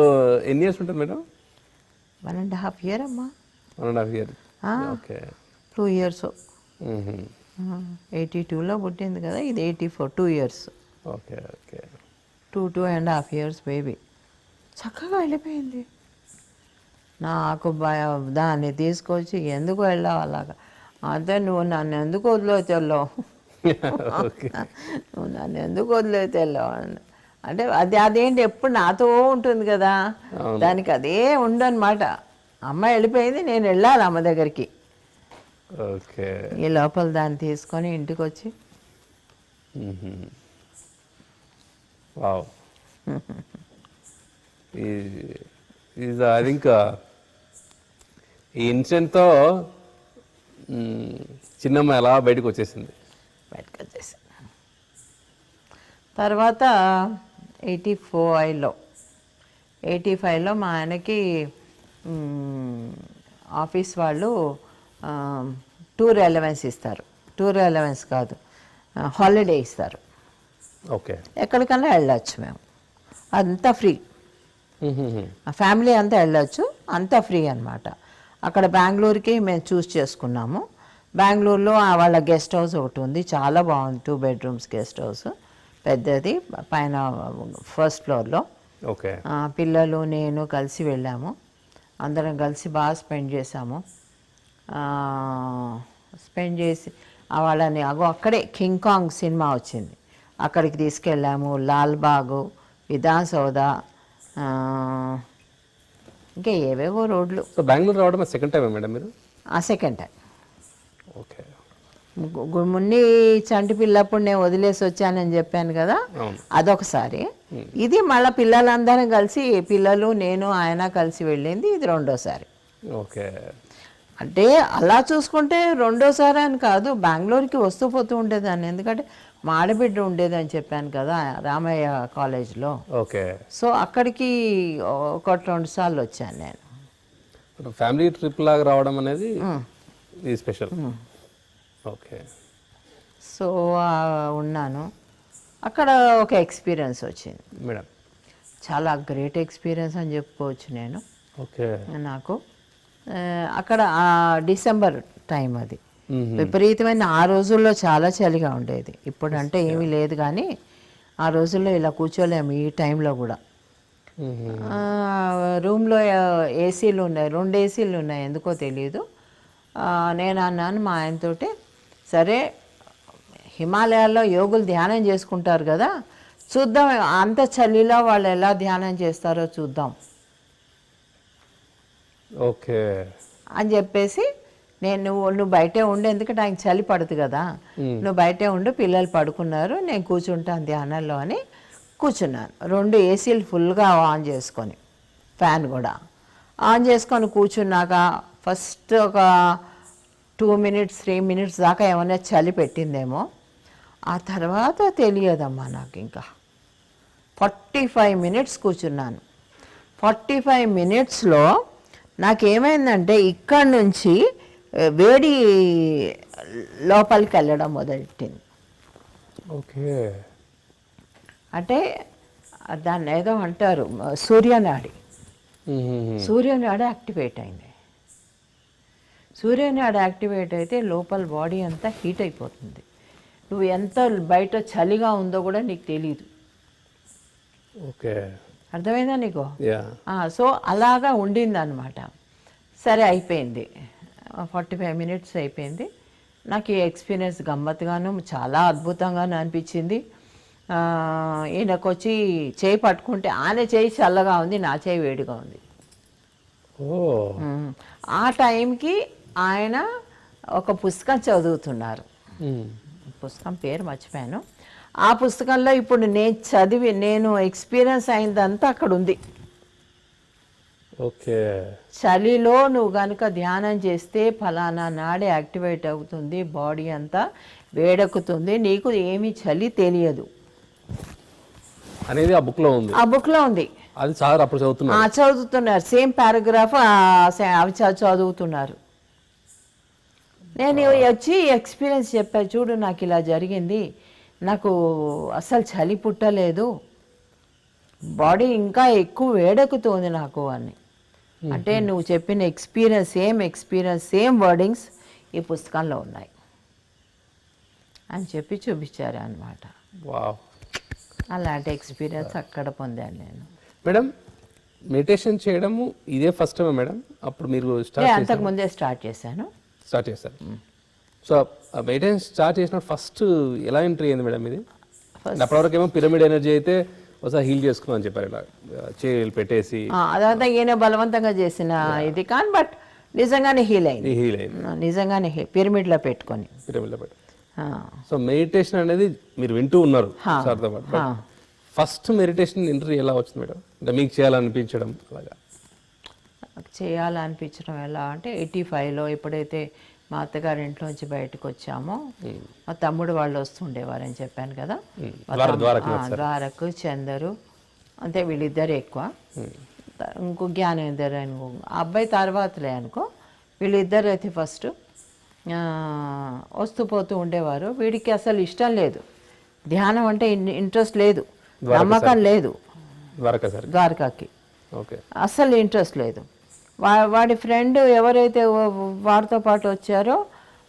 ఎన్ని ఇయర్స్ ఉంటుంది మేడం? 1.5 year అమ్మా. 1.5 year. ఓకే. 2 years. 82లో పుట్టింది కదా, ఇది 84, 2 years. Okay okay. 2.5 years baby. చక్కగా వెళ్ళిపోయింది. నాకు దాన్ని తీసుకొచ్చి ఎందుకు వెళ్ళావు అలాగా, అదే నువ్వు నన్ను ఎందుకు వదిలేతే వెళ్ళావు, నువ్వు నన్ను ఎందుకు వదిలేతే వెళ్ళావు అంటే అదేంటి ఎప్పుడు నాతో ఉంటుంది కదా, దానికి అదే ఉండనమాట. అమ్మ వెళ్ళిపోయింది, నేను వెళ్ళాలి అమ్మ దగ్గరికి. ఓకే. ఈ లోపల దాన్ని తీసుకొని ఇంటికి వచ్చి అది ఇంకా ఈ ఇన్సిడెంట్తో చిన్నమ్మ ఎలా బయటకు వచ్చేసింది. తర్వాత 85లో మా ఆయనకి ఆఫీస్ వాళ్ళు టూర్ అలవెన్స్ ఇస్తారు. టూర్ అలవెన్స్ కాదు, హాలిడే ఇస్తారు. ఓకే. ఎక్కడికన్నా వెళ్ళొచ్చు మేము, అంతా ఫ్రీ, ఫ్యామిలీ అంతా వెళ్ళొచ్చు, అంతా ఫ్రీ అనమాట. అక్కడ బెంగళూరుకి మేము చూస్ చేసుకున్నాము. బెంగళూరులో వాళ్ళ గెస్ట్ హౌస్ ఒకటి ఉంది, చాలా బాగుంది, 2 bedrooms గెస్ట్ హౌస్, పెద్దది, పైన 1st floorలో. ఓకే. పిల్లలు నేను కలిసి వెళ్ళాము, అందరం కలిసి బాగా స్పెండ్ చేసాము. స్పెండ్ చేసి వాళ్ళని అక్కడే కింగ్ కాంగ్ సినిమా వచ్చింది, అక్కడికి తీసుకెళ్ళాము. లాల్బాగు, విధాన్ సౌదా, ఇంకా ఏవేవో రోడ్లు. సో బెంగళూరు రావడం సెకండ్ టైం మేడం మీరు? Second time. ఓకే. మున్ని చంటి పిల్లప్పుడు నేను వదిలేసి వచ్చానని చెప్పాను కదా, అదొకసారి. ఇది మళ్ళీ పిల్లలందరం కలిసి, పిల్లలు నేను ఆయన కలిసి వెళ్ళింది ఇది 2వసారి. ఓకే. అంటే అలా చూసుకుంటే 2వసారి అని కాదు, బెంగళూరుకి వస్తూ పోతూ ఉండేదాన్ని. ఎందుకంటే మా ఆడబిడ్డ ఉండేదని చెప్పాను కదా రామయ్య కాలేజ్లో. ఓకే. సో అక్కడికి 1-2 సార్లు వచ్చాను నేను. ఫ్యామిలీ ట్రిప్ లాగా రావడం అనేది స్పెషల్. ఓకే. సో ఉన్నాను అక్కడ, ఒక ఎక్స్పీరియన్స్ వచ్చింది మేడం. చాలా గ్రేట్ ఎక్స్పీరియన్స్ అని చెప్పుకోవచ్చు నేను. ఓకే. నాకు అక్కడ డిసెంబర్ టైం, అది విపరీతమైన ఆ రోజుల్లో చాలా చలిగా ఉండేది. ఇప్పుడు అంటే ఏమీ లేదు కానీ ఆ రోజుల్లో ఇలా కూర్చోలేము ఈ టైంలో కూడా. రూమ్లో ఏసీలు ఉన్నాయి, 2 ఏసీలు ఉన్నాయి, ఎందుకో తెలియదు. నేను అన్నాను మా ఆయనతోటి, సరే హిమాలయాల్లో యోగులు ధ్యానం చేసుకుంటారు కదా, చూద్దాం అంత చలిలో వాళ్ళు ఎలా ధ్యానం చేస్తారో చూద్దాం ఓకే అని చెప్పేసి నువ్వు బయటే ఉండు, ఎందుకంటే ఆయన చలి పడుతుంది కదా, నువ్వు బయటే ఉండు, పిల్లలు పడుకున్నారు, నేను కూర్చుంటాను ధ్యానంలో అని కూర్చున్నాను. 2 ఏసీలు ఫుల్గా ఆన్ చేసుకొని, ఫ్యాన్ కూడా ఆన్ చేసుకొని కూర్చున్నాక ఫస్ట్ ఒక 2 మినిట్స్ 3 మినిట్స్ దాకా ఏమైనా చలి పెట్టిందేమో, ఆ తర్వాత తెలియదమ్మా నాకు. ఇంకా 45 మినిట్స్ కూర్చున్నాను. 45 మినిట్స్లో నాకేమైందంటే ఇక్కడి నుంచి వేడి లోపలికి వెళ్ళడం మొదలెట్టింది. ఓకే అంటే దాన్ని ఏదో అంటారు సూర్యనాడి. సూర్యనాడి యాక్టివేట్ అయింది. సూర్యనాడి యాక్టివేట్ అయితే లోపల బాడీ అంతా హీట్ అయిపోతుంది. నువ్వు ఎంత బయట చలిగా ఉందో కూడా నీకు తెలియదు. ఓకే అర్థమైందా నీకు? యా సో అలాగా ఉండిందనమాట. సరే అయిపోయింది, 45 మినిట్స్ అయిపోయింది. నాకు ఈ ఎక్స్పీరియన్స్ గమ్మత్తుగాను చాలా అద్భుతంగాను అనిపించింది. ఈయనకు వచ్చి చేయి పట్టుకుంటే ఆయన చేయి చల్లగా ఉంది, నా చేయి వేడిగా ఉంది. ఆ టైంకి ఆయన ఒక పుస్తకం చదువుతున్నారు. పుస్తకం పేరు మర్చిపోయాను. ఆ పుస్తకంలో ఇప్పుడు నేను ఎక్స్పీరియన్స్ అయిందంతా అక్కడ ఉంది. ఓకే చలిలో నువ్వు కనుక ధ్యానం చేస్తే ఫలానా నాడి యాక్టివేట్ అవుతుంది, బాడీ అంతా వేడెక్కుతుంది, నీకు ఏమీ చలి తెలియదు అనేది ఆ బుక్లో ఉంది. ఆ బుక్లో ఉంది. అది సార్ అప్పుడు చదువుతున్నారు, సేమ్ పారాగ్రాఫ్ అవి చదువుతున్నారు. నేను వచ్చి ఎక్స్పీరియన్స్ చెప్పా, చూడు నాకు ఇలా జరిగింది, నాకు అసలు చలి పుట్టలేదు, బాడీ ఇంకా ఎక్కువ వేడెక్కుతుంది నాకు అని. అంటే నువ్వు చెప్పిన ఎక్స్పీరియన్స్ సేమ్ వర్డింగ్స్ ఈ పుస్తకంలో ఉన్నాయి అని చెప్పి చూపించారు అన్నమాట. అలాంటి ఎక్స్పీరియన్స్ అక్కడ పొందాను నేను. మేడం మెడిటేషన్ చేయడము ఇదే ఫస్ట్ టైం మేడం? అప్పుడు మీరు అంతకుముందే స్టార్ట్ చేశారు. సో మెడిటేషన్ స్టార్ట్ చేసిన ఫస్ట్ ఎలా ఎంట్రీ అయింది మేడం ఇది? అప్పటివరకు ఏమో పిరమిడ్ ఎనర్జీ అయితే ఒకసారి హీల్ చేసుకున్నాను చెప్పారు, ఇలా చేతులు పెట్టేసి. అదంతా ఈయన బలవంతంగా చేసిన ఇది కానీ, బట్ నిజంగానే హీల్ అయింది. నిజంగానే పిరమిడ్లో పెట్టుకొని. సో మెడిటేషన్ అనేది మీరు వింటూ ఉన్నారు సార్తో పాటు. ఫస్ట్ మెడిటేషన్ ఎంట్రీ ఎలా వచ్చింది మేడం? అంటే మీకు చేయాలనిపించడం అలాగా? చేయాలనిపించడం ఎలా అంటే 85లో ఎప్పుడైతే మా అత్తగారి ఇంట్లోంచి బయటకు వచ్చామో, మా తమ్ముడు వాళ్ళు వస్తుండేవారని చెప్పాను కదా, ద్వారకు చందరు అంటే వీళ్ళిద్దరు ఎక్కువ, ఇంకో జ్ఞానేందర్ అనుకో, అబ్బాయి తర్వాతలే అనుకో, వీళ్ళిద్దరు అయితే ఫస్ట్ వస్తూ పోతూ ఉండేవారు. వీడికి అసలు ఇష్టం లేదు, ధ్యానం అంటే ఇంట్రెస్ట్ లేదు, నమ్మకం లేదు. ద్వారకాకి అస్సలు ఇంట్రెస్ట్ లేదు. వాడి ఫ్రెండ్ ఎవరైతే వాడితో పాటు వచ్చారో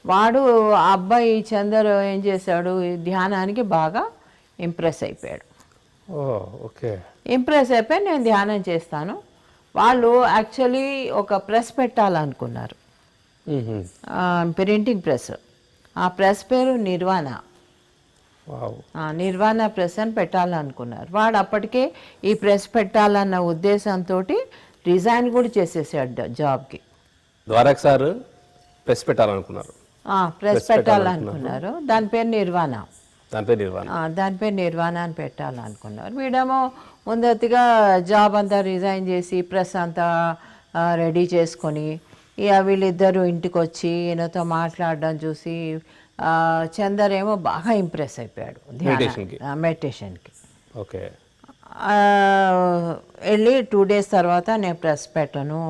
వాడు ఆ అబ్బాయి చందర్ ఏం చేశాడు, ధ్యానానికి బాగా ఇంప్రెస్ అయిపోయాడు. ఇంప్రెస్ అయిపోయి నేను ధ్యానం చేస్తాను. వాళ్ళు యాక్చువల్లీ ఒక ప్రెస్ పెట్టాలనుకున్నారు, ప్రింటింగ్ ప్రెస్. ఆ ప్రెస్ పేరు నిర్వాణ ప్రెస్ అని పెట్టాలనుకున్నారు. వాడు అప్పటికే ఈ ప్రెస్ పెట్టాలన్న ఉద్దేశంతో రిజైన్ కూడా చేసేసాడు జాబ్కి. ద్వారక్ సార్ ప్రెస్ పెట్టాలనుకున్నారు. దాని పేరు నిర్వాణ. దాని పేరు నిర్వాణ అని పెట్టాలనుకున్నారు. వీడేమో ముందతిగా జాబ్ అంతా రిజైన్ చేసి ప్రెస్ అంతా రెడీ చేసుకొని ఇక వీళ్ళిద్దరూ ఇంటికి వచ్చి ఈయనతో మాట్లాడడం చూసి చందర్ ఏమో బాగా ఇంప్రెస్ అయిపోయాడు మెడిటేషన్కి. ఓకే. వెళ్ళి 2 డేస్ తర్వాత నేను ప్రెస్ పెట్టను,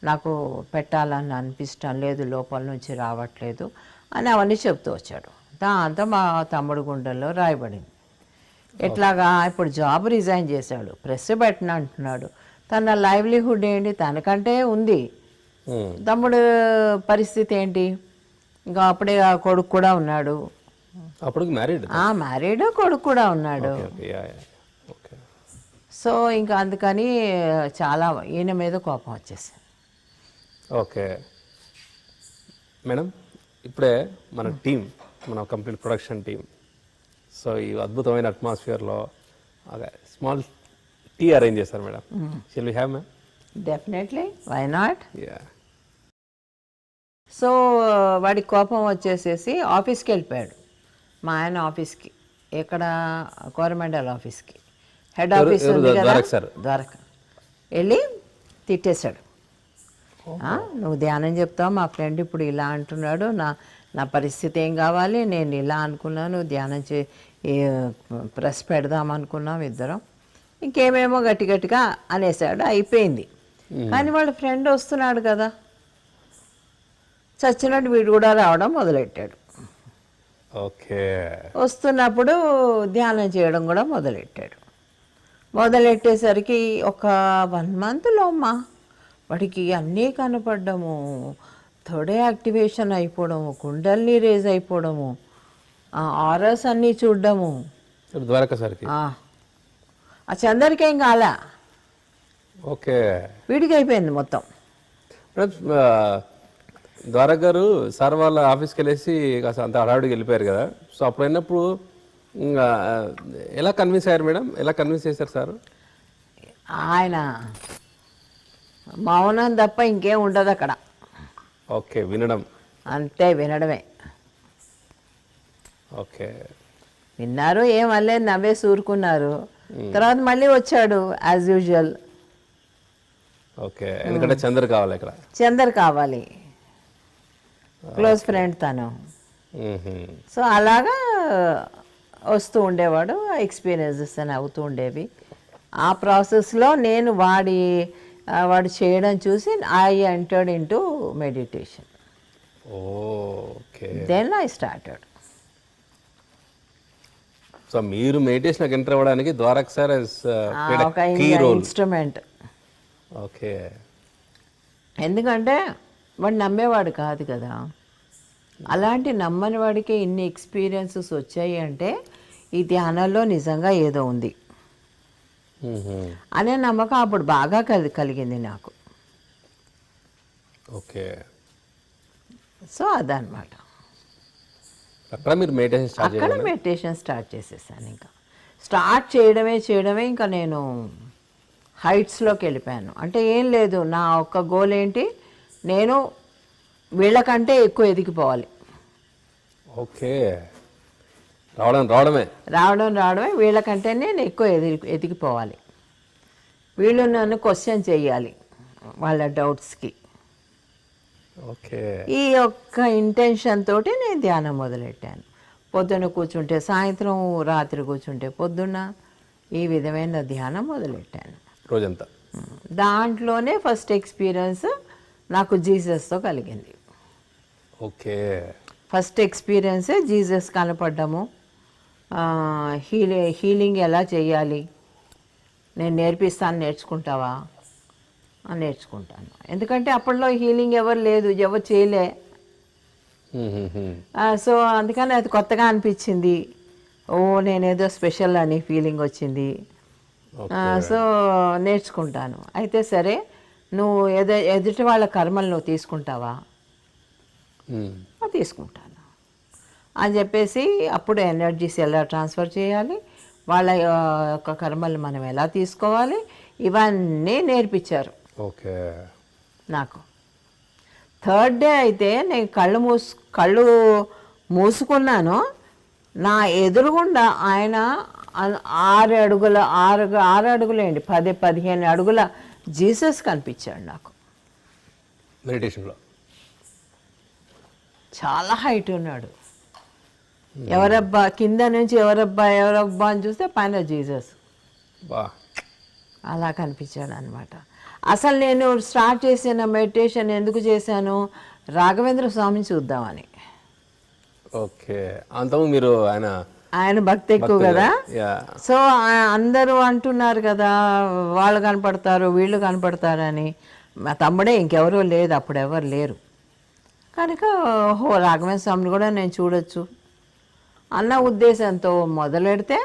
నాకు పెట్టాలని అనిపించడం లేదు, లోపల నుంచి రావట్లేదు అని అవన్నీ చెప్తూ వచ్చాడు. దాంతో మా తమ్ముడు గుండెల్లో రాయబడింది. ఎట్లాగా ఇప్పుడు జాబ్ రిజైన్ చేశాడు, ప్రెస్ పెట్టను అంటున్నాడు, తన లైవ్లీహుడ్ ఏంటి, తనకంటే ఉంది, తమ్ముడు పరిస్థితి ఏంటి? ఇంకా అప్పుడే ఆ కొడుకు కూడా ఉన్నాడు. అప్పుడు మ్యారీడ్? మ్యారీడ్, కొడుకు కూడా ఉన్నాడు. ఓకే. సో ఇంకా అందుకని చాలా ఈయన మీద కోపం వచ్చేసింది. ఓకే మేడం, ఇప్పుడే మన టీం, మన కంప్లీట్ ప్రొడక్షన్ టీం, సో ఈ అద్భుతమైన అట్మాస్ఫియర్లో స్మాల్ టీ అరేంజ్ చేశారు మేడం. Shall we have ma'am? Definitely, why not. Yeah. So వాడికి కోపం వచ్చేసేసి ఆఫీస్కి వెళ్ళిపోయాడు, మా ఆయన ఆఫీస్కి, ఎక్కడ కోరమండల్ ఆఫీస్కి, హెడ్ ఆఫీస్ ఉంది కదా ద్వారక, వెళ్ళి తిట్టేశాడు. నువ్వు ధ్యానం చెప్తావు, మా ఫ్రెండ్ ఇప్పుడు ఇలా అంటున్నాడు, నా పరిస్థితి ఏం కావాలి, నేను ఇలా అనుకున్నాను, ధ్యానం ప్రెస్ పెడదాం అనుకున్నాం ఇద్దరం, ఇంకేమేమో గట్టి గట్టిగా అనేసాడు. అయిపోయింది. కానీ వాళ్ళ ఫ్రెండ్ వస్తున్నాడు కదా, చచ్చినట్టు వీడు కూడా రావడం మొదలెట్టాడు. ఓకే. వస్తున్నప్పుడు ధ్యానం చేయడం కూడా మొదలెట్టేసరికి ఒక 1 monthలో అమ్మా వాడికి అన్నీ కనపడము, థర్డ్ యాక్టివేషన్ అయిపోవడము, కుండల్ని రేజ్ అయిపోవడము, ఆరస్ అన్నీ చూడడము. ద్వారకా సార్కి ఆ చందరికి ఏం కాలా, ఓకే, వీడికి అయిపోయింది మొత్తం. ద్వారక గారు సార్ వాళ్ళ ఆఫీస్కి వెళ్ళేసి కాస్త అంత హడావుడికి వెళ్ళిపోయారు కదా, సో అప్పుడు అయినప్పుడు ఎలా కన్విన్స్ అయ్యారు మేడం? ఎలా కన్విన్స్ చేశారు సార్? ఆయన మౌనం తప్ప ఇంకేం ఉండదు అక్కడ. ఓకే, వినడం అంతే, వినడమే. ఓకే, విన్నారు, ఏం అల్లే నవ్వేసి ఊరుకున్నారు. తర్వాత మళ్ళీ వచ్చాడు యాజ్ యూజువల్. ఓకే, ఎందుకంటే చందర్ కావాలి ఇక్కడ, చందర్ కావాలి, క్లోజ్ ఫ్రెండ్ తను. సో అలాగా వస్తూ ఉండేవాడు, ఎక్స్పీరియన్సెస్ అని అవుతూ ఉండేవి. ఆ ప్రాసెస్లో నేను వాడు చేయడం చూసి I entered into meditation. Okay, then I started. So మీరు మెడిటేషన్ ఎంటర్ అవ్వడానికి ద్వారక సార్ ఒక ఇన్స్ట్రుమెంట్. ఓకే, ఎందుకంటే వాడు నమ్మేవాడు కాదు కదా, అలాంటి నమ్మని వాడికి ఇన్ని ఎక్స్పీరియన్సెస్ వచ్చాయి అంటే ఈ ధ్యానంలో నిజంగా ఏదో ఉంది అనే నమ్మకం అప్పుడు బాగా కలిగింది నాకు. ఓకే, సో అదనమాట. అక్కడ మీరు మెడిటేషన్ స్టార్ట్ చేసేసాను. ఇంకా స్టార్ట్ చేయడమే ఇంకా నేను హైట్స్లోకి వెళ్ళిపోయాను. అంటే ఏం లేదు, నా ఒక్క గోల్ ఏంటి, నేను వీళ్ళకంటే ఎక్కువ ఎదిగిపోవాలి. ఓకే, రావడమే వీళ్ళకంటే నేను ఎక్కువ ఎదిగిపోవాలి. వీళ్ళు నన్ను క్వశ్చన్ చేయాలి వాళ్ళ డౌట్స్కి. ఓకే, ఈ యొక్క ఇంటెన్షన్ తోటి నేను ధ్యానం మొదలెట్టాను. పొద్దున్న కూర్చుంటే సాయంత్రం, రాత్రి కూర్చుంటే పొద్దున్న, ఈ విధమైన ధ్యానం మొదలెట్టాను రోజంతా. దాంట్లోనే ఫస్ట్ ఎక్స్పీరియన్స్ నాకు జీసస్తో కలిగింది. ఓకే, ఫస్ట్ ఎక్స్పీరియన్సే జీసస్ కనపడ్డము. హీలింగ్ ఎలా చేయాలి నేను నేర్పిస్తాను, నేర్చుకుంటావా అని నేర్చుకుంటాను. ఎందుకంటే అప్పట్లో హీలింగ్ ఎవరు లేదు, ఎవరు చేయలే. సో అందుకని అది కొత్తగా అనిపించింది. నేనేదో స్పెషల్ అని ఫీలింగ్ వచ్చింది. సో నేర్చుకుంటాను. అయితే సరే, నువ్వు ఎదుటి వాళ్ళ కర్మలు నువ్వు తీసుకుంటావా? తీసుకుంటాను అని చెప్పేసి, అప్పుడు ఎనర్జీస్ ఎలా ట్రాన్స్ఫర్ చేయాలి, వాళ్ళ యొక్క కర్మలు మనం ఎలా తీసుకోవాలి, ఇవన్నీ నేర్పించారు. ఓకే, నాకు థర్డ్ డే అయితే నేను కళ్ళు మూసుకున్నాను. నా ఎదురుగుండా ఆయన 6 అడుగులేండి, 10-15 అడుగుల జీసస్ కనిపించాడు నాకు మెడిటేషన్లో. చాలా హైట్ ఉన్నాడు. ఎవరబ్బా కింద నుంచి ఎవరబ్బా అని చూస్తే పైన జీసస్ అలా కనిపించాడు అనమాట. అసలు నేను స్టార్ట్ చేసిన మెడిటేషన్ ఎందుకు చేశాను, రాఘవేంద్ర స్వామిని చూద్దామని. ఓకే, అంతకు మీరు ఆయన భక్తి ఎక్కువ కదా. సో అందరూ అంటున్నారు కదా, వాళ్ళు కనపడతారు వీళ్ళు కనపడతారని. మా తమ్ముడే, ఇంకెవరూ లేదు, అప్పుడు ఎవరు లేరు. కనుక ఓహో రాఘవేంద్ర స్వామిని కూడా నేను చూడొచ్చు అన్న ఉద్దేశంతో మొదలెడితే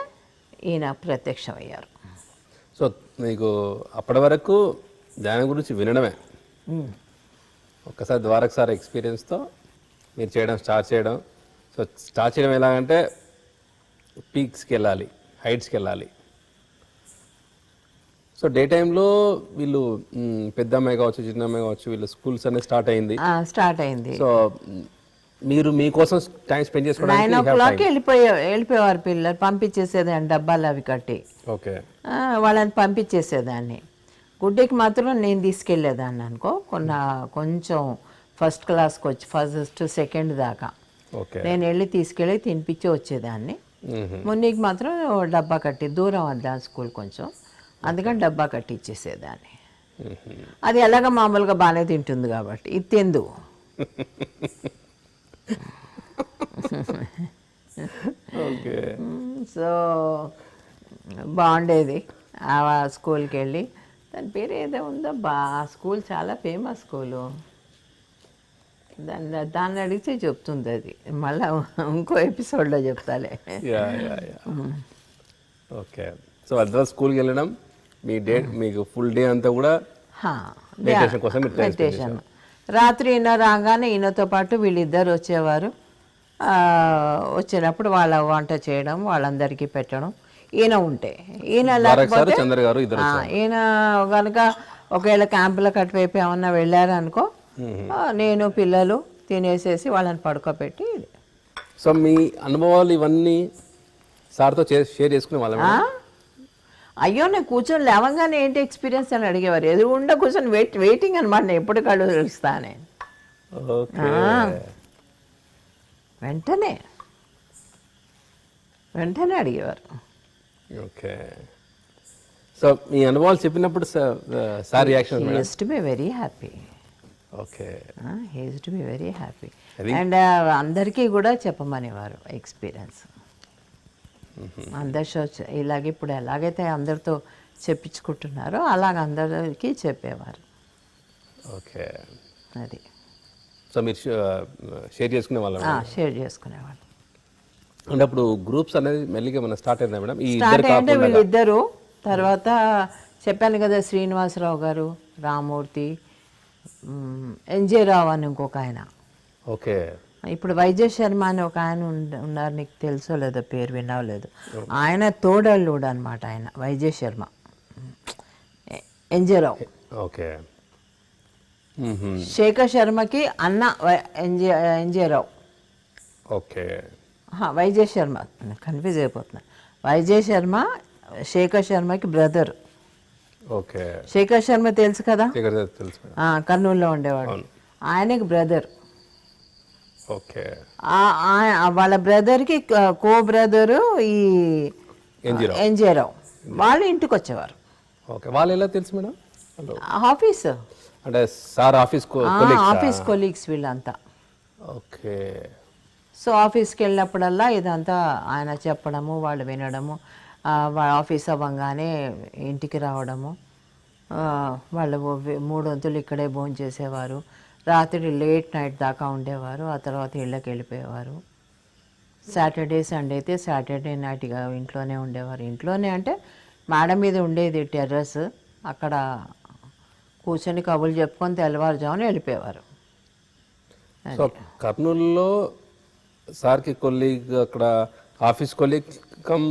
ఈయన ప్రత్యక్షమయ్యారు. సో మీకు అప్పటి వరకు ధ్యానం గురించి వినడమే, ఒక్కసారి ద్వారకసారి ఎక్స్పీరియన్స్తో మీరు స్టార్ట్ చేయడం. సో స్టార్ట్ చేయడం ఎలాగంటే పీక్స్కి వెళ్ళాలి, హైట్స్కి వెళ్ళాలి. సో డే టైంలో వీళ్ళు పెద్ద అమ్మాయి కావచ్చు, చిన్న అమ్మాయి కావచ్చు, వీళ్ళు స్కూల్స్ అనేది స్టార్ట్ అయింది. సో మీరు మీకోసం టైం స్పెండ్ 9 o'clock వెళ్ళిపోయేవారు పిల్లలు, పంపించేసేదాన్ని డబ్బాలు అవి కట్టి. ఓకే, వాళ్ళని పంపించేసేదాన్ని. గుడ్డకి మాత్రం నేను తీసుకెళ్ళేదాన్ని అనుకో, కొంచెం ఫస్ట్ క్లాస్కి వచ్చి ఫస్ట్ సెకండ్ దాకా నేను వెళ్ళి తీసుకెళ్ళి తినిపించి వచ్చేదాన్ని. మున్నీకి మాత్రం డబ్బా కట్టి, దూరం వద్దా స్కూల్ కొంచెం, అందుకని డబ్బా కట్టి ఇచ్చేసేదాన్ని. అది ఎలాగ మామూలుగా బాగానే తింటుంది కాబట్టి ఇది తిందు. సో బాగుండేది ఆ స్కూల్కి వెళ్ళి. దాని పేరు ఏదో ఉందో స్కూల్ చాలా ఫేమస్ స్కూలు, దాన్ని అడిగితే చెప్తుంది అది. మళ్ళీ ఇంకో ఎపిసోడ్లో చెప్తాలే. ఓకే, సో అడ్వాన్స్ స్కూల్కి వెళ్ళడం మీకు ఫుల్ డే అంతా కూడా మెడిటేషన్. రాత్రి ఈయన రాగానే ఈయనతో పాటు వీళ్ళిద్దరు వచ్చేవారు. వచ్చినప్పుడు వాళ్ళ వంట చేయడం, వాళ్ళందరికీ పెట్టడం. ఈయన ఉంటే ఈయన లేకపోతే ఈయన కనుక ఒకవేళ క్యాంపులకు అటువైపు ఏమన్నా వెళ్ళారనుకో, నేను పిల్లలు తినేసేసి వాళ్ళని పడుకోబెట్టి. సో మీ అనుభవాలు ఇవన్నీ సార్తో షేర్ చేసుకునే వాళ్ళ? అయ్యో నేను కూర్చొని లేవగానే ఏంటి ఎక్స్పీరియన్స్ అని అడిగేవారు. ఎదురుగుండా కూర్చొని వెయిటింగ్ అనమాట, నేను ఎప్పుడు కళ్ళు తెలుస్తానే. వెంటనే అడిగేవారు. ఓకే, సో మీ అనుభవాలు చెప్పినప్పుడు sir reaction? He used to be very happy. Okay, he used to be very happy. And అందరికీ కూడా చెప్పమనేవారు ఎక్స్పీరియన్స్. అందరితో ఇలాగ ఇప్పుడు ఎలాగైతే అందరితో చెప్పించుకుంటున్నారో అలాగ అందరికీ చెప్పేవారు. ఓకే, అది. సో మీరు షేర్ చేసుకునేవాళ్ళు? షేర్ చేసుకునేవాళ్ళు. అంటే అప్పుడు గ్రూప్స్ అనేది మెల్లిగా మనం స్టార్ట్ అయిందా మేడం? స్టార్ట్ అయ్యంటే వీళ్ళిద్దరు, తర్వాత చెప్పాను కదా శ్రీనివాసరావు గారు, రామూర్తి, ఎన్జే రావు అని ఇంకొక ఆయన. ఓకే, ఇప్పుడు వైజయ శర్మ అని ఒక ఆయన ఉన్నారు, నీకు తెలుసో లేదో, పేరు విన్నావు లేదు. ఆయన తోడల్లుడు అనమాట ఆయన, వైజయ శర్మ, ఎన్జే రావు. ఓకే, శేఖర్ శర్మకి అన్న NJ Rao. Okay, Vaijaya Sharma, confuse అయిపోతున్నా. వైజయ శర్మ శేఖర్ శర్మకి బ్రదర్. ఓకే, శేఖర్ శర్మ తెలుసు కదా, తెలుసు, కర్నూలులో ఉండేవాడు, ఆయనకి బ్రదర్. ఓకే, వాళ్ళ బ్రదర్కి కో బ్రదరు ఈ ఎన్జే రావు. వాళ్ళు ఇంటికి వచ్చేవారు. ఓకే, వాళ్ళు ఎలా తెలుసు మేడం? ఆఫీస్ అంటే సార్ ఆఫీస్ కొలీగ్స్ వీళ్ళంతా. ఓకే, సో ఆఫీస్కి వెళ్ళినప్పుడల్లా ఇదంతా ఆయన చెప్పడము, వాళ్ళు వినడము, వాళ్ళ ఆఫీస్ అవ్వగానే ఇంటికి రావడము, వాళ్ళు 3 వంతులు ఇక్కడే భోజనం చేసేవారు, రాత్రి లేట్ నైట్ దాకా ఉండేవారు, ఆ తర్వాత ఇళ్ళకి వెళ్ళిపోయేవారు. సాటర్డే సండే అయితే సాటర్డే నైట్గా ఇంట్లోనే ఉండేవారు. ఇంట్లోనే అంటే మేడ మీద ఉండేది టెర్రస్, అక్కడ కూర్చొని కబుర్లు చెప్పుకొని తెల్లవారుజామున వెళ్ళిపోయేవారు. సో కర్నూలులో సార్కి కొలీగ్, అక్కడ office colleague come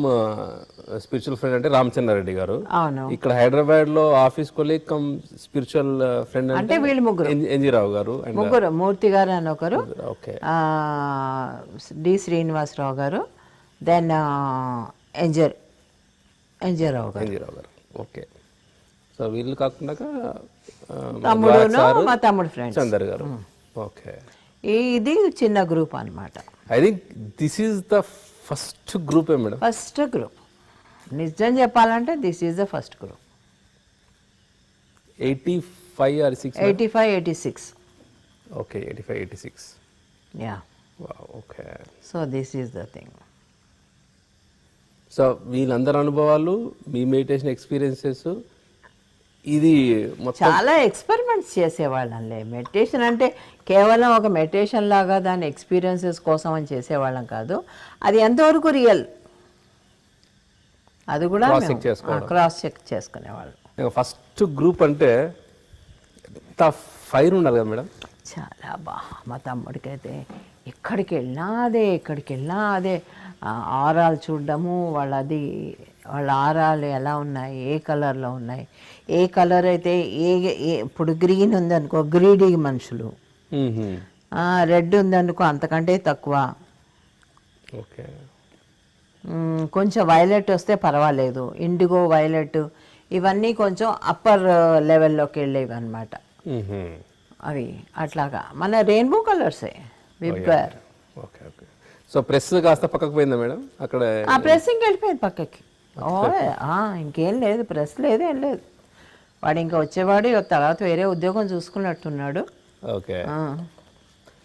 spiritual friend అంటే రామచంద్రారెడ్డి గారు. అవును. ఇక్కడ హైదరాబాద్లో office colleague come spiritual friend అంటే వీళ్ళు ముగ్గురు, ఎన్జీ రావు గారు, ముగ్గురు, మూర్తి గారు అని ఒకరు, ఓకే, డి శ్రీనివాసరావు గారు, దెన్ ఎన్జే రావు గారు. ఓకే, సో వీళ్ళు కాకుండా తమ్ముడు, మా తమ్ముడు ఫ్రెండ్ చందర్ గారు. ఓకే, ఇది చిన్న గ్రూప్ అనమాట. I think this is the first group madam. First group నిజం చెప్పాలంటే this is the first group. 85 or 86? 85, 86. Okay, 85, 86. Yeah, okay. So this is the thing. So వీళ్ళందరి అనుభవాలు, మీ మెడిటేషన్ ఎక్స్పీరియన్సెస్ ఇది మొత్తం చాలా ఎక్స్పెరిమెంట్స్ చేసేవాళ్ళంలే. మెడిటేషన్ అంటే కేవలం ఒక మెడిటేషన్ లాగా దాని ఎక్స్పీరియన్సెస్ కోసం అని చేసేవాళ్ళం కాదు. అది ఎంతవరకు రియల్ అది కూడా క్రాస్ చెక్ చేసుకునేవాళ్ళం. ఫస్ట్ గ్రూప్ అంటే ఎంత ఫైర్ ఉండాలి కదా మేడం. చాలా మా తమ్ముడికైతే ఎక్కడికి వెళ్ళినా అదే ఆరాలు చూడడము, వాళ్ళ ఆరాలు ఎలా ఉన్నాయి, ఏ కలర్లో ఉన్నాయి, ఏ కలర్ అయితే ఇప్పుడు గ్రీన్ ఉందనుకో గ్రీడీ మనుషులు, రెడ్ ఉందనుకో అంతకంటే తక్కువ, ఓకే కొంచెం వైలెట్ వస్తే పర్వాలేదు, ఇండిగో వైలెట్ ఇవన్నీ కొంచెం అప్పర్ లెవెల్లోకి వెళ్ళేవి అనమాట. అవి అట్లాగా మన రెయిన్బో కలర్సే విప్పారు. Okay okay. సో ప్రెస్ కాస్త పక్కకు పోయిందా మేడం అక్కడ? ఆ ప్రెస్ ఇంకెళ్ళిపోయింది పక్కకి. ఇంకేం లేదు, ప్రెస్ లేదు, ఏం లేదు. వాడు ఇంకా వచ్చేవాడు తర్వాత వేరే ఉద్యోగం చూసుకున్నట్టున్నాడు. Okay.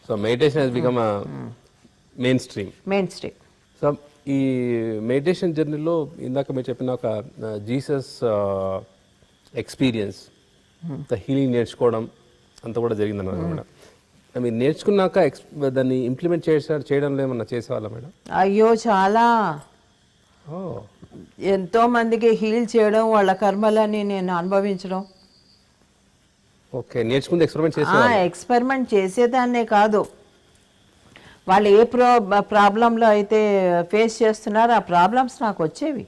So meditation has become mainstream. So ఈ మెడిటేషన్ జర్నీలో ఇందాక మీరు చెప్పిన ఒక జీసస్ ఎక్స్పీరియన్స్, హీలింగ్ నేర్చుకోవడం అంతా కూడా జరిగిందన్నమాట మేడం. మీరు నేర్చుకున్నాక దాన్ని ఇంప్లిమెంట్ చేయడంలో ఏమన్నా చేసేవాళ్ళ మేడం? అయ్యో చాలా. ఎంతో మందికి హీల్ చేయడం, వాళ్ళ కర్మలని నేను అనుభవించడం. ఓకే, నేర్చుకుంది ఎక్స్పెరిమెంట్ చేసేదాన్నే కాదు, వాళ్ళు ఏ ప్రాబ్లంలో అయితే ఫేస్ చేస్తున్నారో ఆ ప్రాబ్లమ్స్ నాకు వచ్చేవి.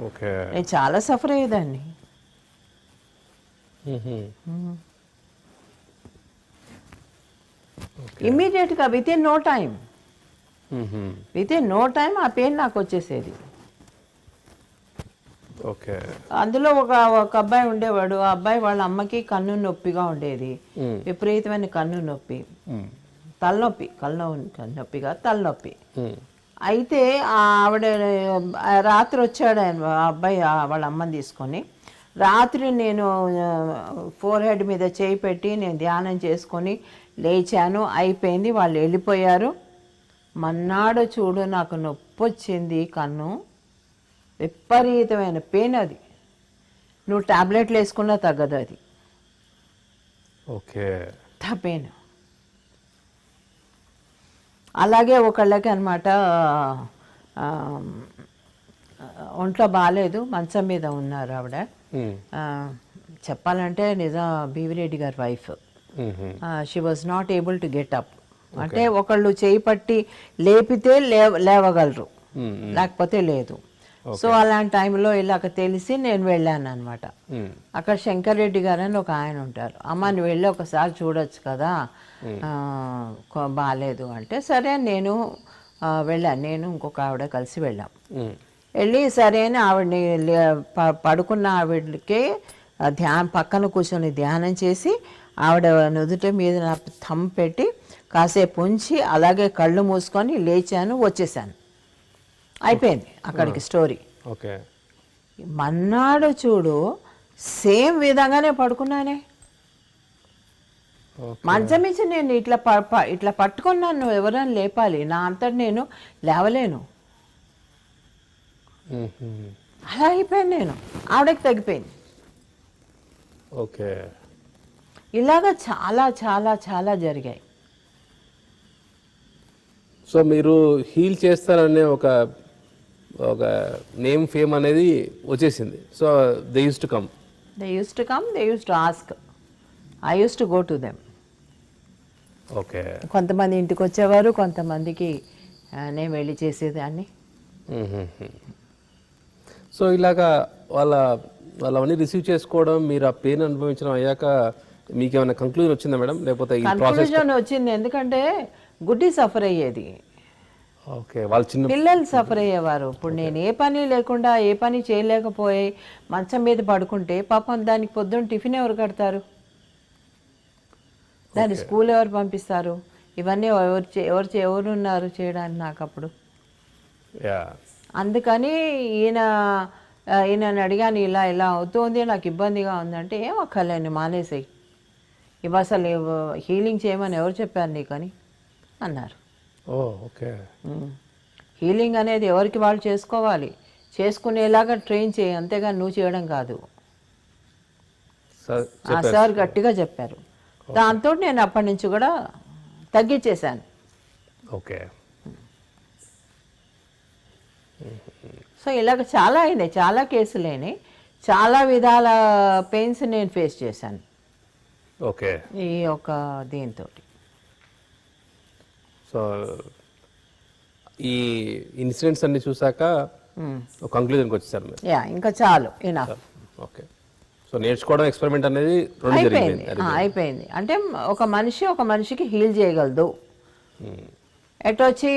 ఓకే, నేను చాలా సఫర్ అయ్యేదాన్ని. ఇమ్మీడియట్గా విత్ ఇన్ నో టైం ఆ పెయిన్ నాకు వచ్చేసేది. ఓకే. అందులో ఒక అబ్బాయి ఉండేవాడు. ఆ అబ్బాయి వాళ్ళ అమ్మకి కన్ను నొప్పిగా ఉండేది, విపరీతమైన కన్ను నొప్పి, తలనొప్పి, కన్నొప్పిగా తలనొప్పి. అయితే ఆవిడ రాత్రి వచ్చాడు ఆ అబ్బాయి వాళ్ళ అమ్మని తీసుకొని. రాత్రి నేను ఫోర్ హెడ్ మీద చేయి పెట్టి నేను ధ్యానం చేసుకొని లేచాను, అయిపోయింది, వాళ్ళు వెళ్ళిపోయారు. మన్నాడు చూడు నాకు నొప్పి వచ్చింది, కన్ను విపరీతమైన పెయిన్. అది నువ్వు టాబ్లెట్లు వేసుకున్నా తగ్గదు, అది ఓకే పెయిన్. అలాగే ఒకళ్ళకి అనమాట ఒంట్లో బాగాలేదు, మంచం మీద ఉన్నారు ఆవిడ. చెప్పాలంటే నిజం బీవిరెడ్డి గారి wife. She was not able to get up. అంటే ఒకళ్ళు చేయి పట్టి లేపితే లేవగలరు, లేకపోతే లేదు. సో అలాంటి టైంలో ఇలాగ తెలిసి నేను వెళ్ళాను అనమాట. అక్కడ శంకర్ రెడ్డి గారు అని ఒక ఆయన ఉంటారు. అమ్మ నువ్వు వెళ్ళి ఒకసారి చూడొచ్చు కదా, బాగాలేదు అంటే. సరే నేను వెళ్ళాను, నేను ఇంకొక ఆవిడ కలిసి వెళ్ళాం. వెళ్ళి సరే అని ఆవిడని పడుకున్న ఆవిడకి పక్కన కూర్చొని ధ్యానం చేసి ఆవిడ నుదుట మీద నా థమ్ పెట్టి కాసేపు ఉంచి అలాగే కళ్ళు మూసుకొని లేచాను, వచ్చేసాను, అయిపోయింది అక్కడికి స్టోరీ. ఓకే. మన్నాడు చూడు సేమ్ విధంగానే పడుకున్నానే. మంచం ఇచ్చి నేను ఇట్లా పట్టుకున్నాను, ఎవరైనా లేపాలి, నా అంతటి నేను లేవలేను. అలా అయిపోయాను నేను, ఆవిడకి తగ్గిపోయింది. ఓకే. ఇలాగా చాలా చాలా చాలా జరిగాయి. సో మీరు హీల్ చేస్తారనే ఒక నేమ్ ఫేమ్ అనేది వచ్చేసింది. So they use to come, they use to ask, I use to go to them. Okay. కొంతమంది ఇంటికి వచ్చేవారు, కొంతమందికి నేను వెళ్ళి చేసేదాన్ని. సో ఇలాగా వాళ్ళవన్నీ రిసీవ్ చేసుకోవడం, మీరు ఆ పెయిన్ అనుభవించడం అయ్యాక మీకు ఏమైనా కంక్లూజన్ వచ్చిందా మేడం? లేకపోతే కంక్లూజన్ వచ్చింది, ఎందుకంటే గుడ్డి సఫర్ అయ్యేది. ఓకే, వాళ్ళు చిన్న పిల్లలు సఫర్ అయ్యేవారు. ఇప్పుడు నేను ఏ పని లేకుండా ఏ పని చేయలేకపోయి మంచం మీద పడుకుంటే పాపం దానికి పొద్దున్న టిఫిన్ ఎవరు కడతారు, దాన్ని స్కూల్ ఎవరు పంపిస్తారు, ఇవన్నీ ఎవరున్నారు చేయడానికి నాకు అప్పుడు. అందుకని ఈయనని అడిగాను, ఇలా అవుతుంది, నాకు ఇబ్బందిగా ఉందంటే ఏం అక్కర్లేని మానేసేయి, ఇవి అసలు హీలింగ్ చేయమని ఎవరు చెప్పారు నీకని అన్నారు. ఓకే. హీలింగ్ అనేది ఎవరికి వాళ్ళు చేసుకోవాలి, చేసుకునేలాగా ట్రైన్ చేయి, అంతేగా నువ్వు చేయడం కాదు. సార్ ఆ సార్ గట్టిగా చెప్పారు. దాంతో నేను అప్పటి నుంచి కూడా తగ్గించేశాను. ఓకే. సో ఇలాగ చాలా అయినాయి, చాలా కేసులు అయినాయి, చాలా విధాల పెయిన్స్ నేను ఫేస్ చేశాను ఓకే. ఈ ఒక దీంతో. సో ఈ ఇన్సిడెంట్స్ అన్ని చూసాక ఒక కంక్లూజన్కి వచ్చేసారు మీరు. యా, ఇంకా చాలు, ఇనఫ్. ఓకే. సో నేర్చుకోవడం ఎక్స్పెరిమెంట్ అనేది రెండు అయిపోయింది, జరిగింది. అయిపోయింది. అంటే ఒక మనిషికి హీల్ చేయగలదు. ఎటొచ్చి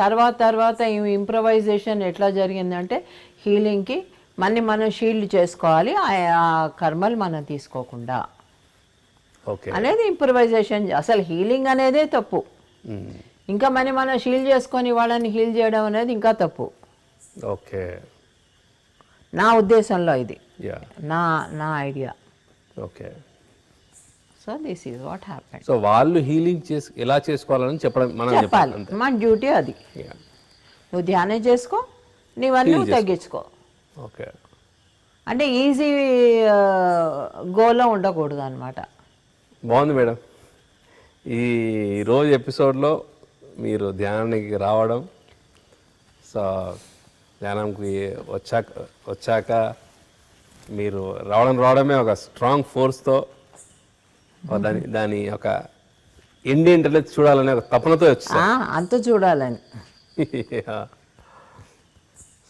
తర్వాత ఇంప్రవైజేషన్ ఎట్లా జరిగిందంటే హీలింగ్కి మనం షీల్డ్ చేసుకోవాలి, ఆ కర్మలు మనం తీసుకోకుండా ఓకే అనేది ఇంప్రవైజేషన్. అసలు హీలింగ్ అనేదే తప్పు. ఇంకా మనం షీల్ చేసుకొని వాళ్ళని హీల్ చేయడం అనేది ఇంకా తప్పు. ఓకే. నా ఉద్దేశంలో ఇది, యా, నా idea. Okay. So this is what happened. So వాళ్ళు హీలింగ్ ఎలా చేసుకోవాలని చెప్పడం మనం చెప్పాలి, అంతే. మన డ్యూటీ అది. Yeah. నువ్వు ధ్యానం చేసుకో, నీవన్నీ నువ్వు తగ్గించుకో. ఓకే. అంటే ఈజీ గోల్లో ఉండకూడదు అనమాట. బాగుంది మేడం. ఈ రోజు ఎపిసోడ్లో మీరు ధ్యానానికి రావడం, సో ధ్యానంకి వచ్చాక మీరు రావడమే ఒక స్ట్రాంగ్ ఫోర్స్తో దాని ఒక ఎండ్ ఏంటనే చూడాలనే ఒక తపనతో వచ్చా. అంత చూడాలని.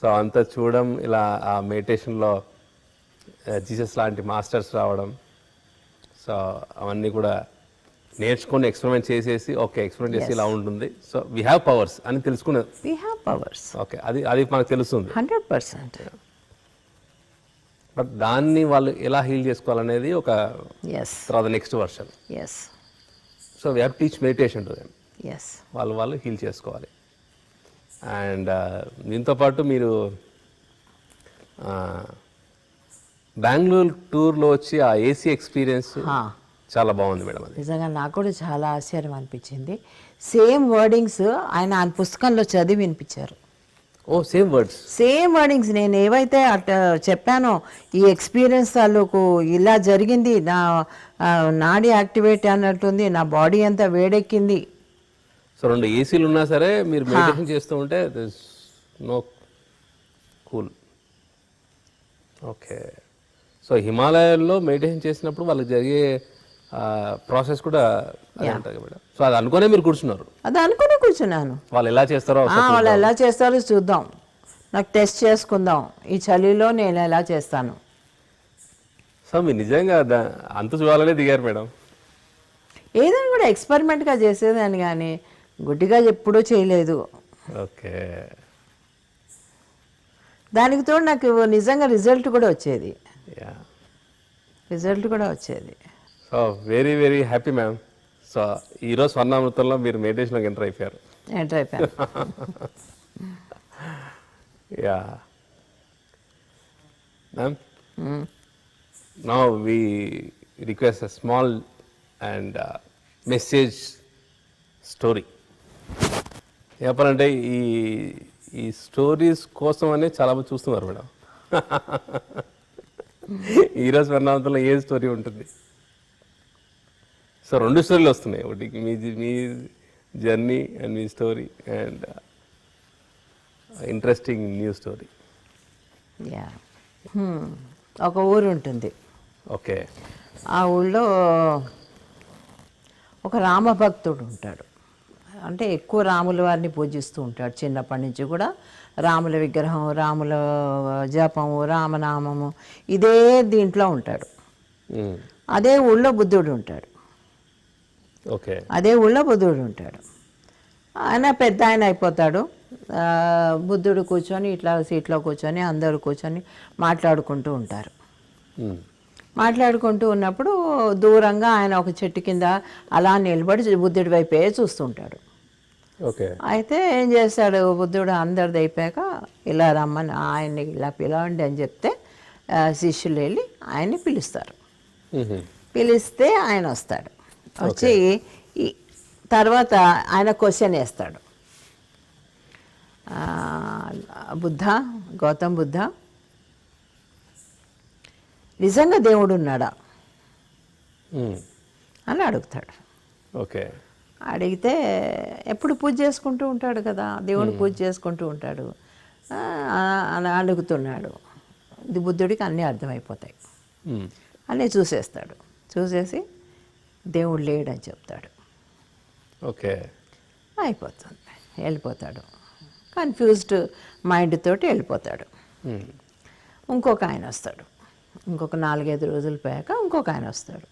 సో అంతా చూడడం, ఇలా ఆ మెడిటేషన్లో జీసస్ లాంటి మాస్టర్స్ రావడం, సో అవన్నీ కూడా నేర్చుకొని ఎక్స్పెరిమెంట్ చేసేసి ఎక్స్పెరిమెంట్ చేసి ఇలా ఉంటుంది, సో వీ హ్యావ్ పవర్స్ అని తెలుసుకున్నది. We have powers. ఓకే, అది మనకు తెలుస్తుంది 100%. బట్ దాన్ని వాళ్ళు ఎలా హీల్ చేసుకోవాలనేది ఒక తర్వాత next version. So we have teach meditation to them. వాళ్ళు హీల్ చేసుకోవాలి. అండ్ దీంతో పాటు మీరు బెంగళూరు టూర్లో వచ్చి ఆ ఏసీ ఎక్స్పీరియన్స్ చాలా బాగుంది మేడం. అది నిజంగా నాకు కూడా చాలా ఆశ్చర్యం అనిపించింది. సేమ్ వర్డింగ్స్ ఆయన పుస్తకంలో చదివి వినిపించారు. సేమ్ వర్డింగ్స్ నేను ఏవైతే చెప్పానో, ఈ ఎక్స్పీరియన్స్ తాలూకు ఇలా జరిగింది, నా నాడి యాక్టివేట్ అన్నట్టుంది, నా బాడీ అంతా వేడెక్కింది. సో 2 ఏసీలు ఉన్నా సరే మీరు మెడిటేషన్ చేస్తూ ఉంటే నో కూల్. ఓకే. సో హిమాలయాల్లో మెడిటేషన్ చేసినప్పుడు వాళ్ళకి జరిగే ప్రాసెస్ కూడా అదే ఉంటుంది మేడం. సో అది అనుకునే మీరు కూర్చున్నారు? అది అనుకునే కూర్చున్నాను. వాళ్ళు ఎలా చేస్తారో చూద్దాం, నాకు టెస్ట్ చేసుకుందాం, ఈ చలిలో నేను ఎలా చేస్తాను. సో మీరు నిజంగా అంత చూడాలనే దిగారు మేడం. ఏదైనా కూడా ఎక్స్పెరిమెంట్గా చేసేదాన్ని కానీ గుడ్డిగా ఎప్పుడూ చేయలేదు. ఓకే. దానికి తోడు నాకు నిజంగా రిజల్ట్ కూడా వచ్చేది. So very very happy ma'am. So ఈరోజు స్వర్ణామృతంలో మీరు మెడిటేషన్లోకి ఎంటర్ అయిపోయారు. Yeah ma'am, now we request a small and message story. చెప్పాలంటే ఈ స్టోరీస్ కోసమనే చాలామంది చూస్తున్నారు మేడం. ఈరోజు స్వర్ణామృతంలో ఏ స్టోరీ ఉంటుంది? సో 2 స్టోరీలు వస్తున్నాయి, ఒకటి మీ జర్నీ అండ్ మీ story, and interesting new story. ఒక ఊరు ఉంటుంది. ఓకే. ఆ ఊళ్ళో ఒక రామభక్తుడు ఉంటాడు. అంటే ఎక్కువ రాముల వారిని పూజిస్తూ ఉంటాడు. చిన్నప్పటి నుంచి కూడా రాముల విగ్రహం, రాముల జపము, రామనామము ఇదే దీంట్లో ఉంటాడు. అదే ఊళ్ళో బుద్ధుడు ఉంటాడు. ఆయన పెద్ద ఆయన అయిపోతాడు. బుద్ధుడు కూర్చొని ఇట్లా సీట్లో కూర్చొని అందరూ కూర్చొని మాట్లాడుకుంటూ ఉంటారు. మాట్లాడుకుంటూ ఉన్నప్పుడు దూరంగా ఆయన ఒక చెట్టు కింద అలా నిలబడి బుద్ధుడి వైపే చూస్తుంటాడు. అయితే ఏం చేస్తాడు బుద్ధుడు, అందరిది అయిపోయాక ఇలా రమ్మని, ఆయన్ని ఇలా పిలవండి అని చెప్తే శిష్యులు వెళ్ళి ఆయన్ని పిలుస్తారు. పిలిస్తే ఆయన వస్తాడు. వచ్చి తర్వాత ఆయన క్వశ్చన్ వేస్తాడు, గౌతమ్ బుద్ధ, నిజంగా దేవుడు ఉన్నాడా అని అడుగుతాడు. ఓకే. అడిగితే ఎప్పుడు పూజ చేసుకుంటూ ఉంటాడు కదా, దేవుడు పూజ చేసుకుంటూ ఉంటాడు. అని అడుగుతున్నాడు. ఇది బుద్ధుడికి అన్నీ అర్థమైపోతాయి. అన్నీ చూసేస్తాడు. చూసేసి దేవుడు లేడని చెప్తాడు. ఓకే. అయిపోతుంది, వెళ్ళిపోతాడు. కన్ఫ్యూజ్డ్ మైండ్ తోటి వెళ్ళిపోతాడు. ఇంకొక ఆయన వస్తాడు. ఇంకొక 4-5 రోజులు పోయాక ఇంకొక ఆయన వస్తాడు.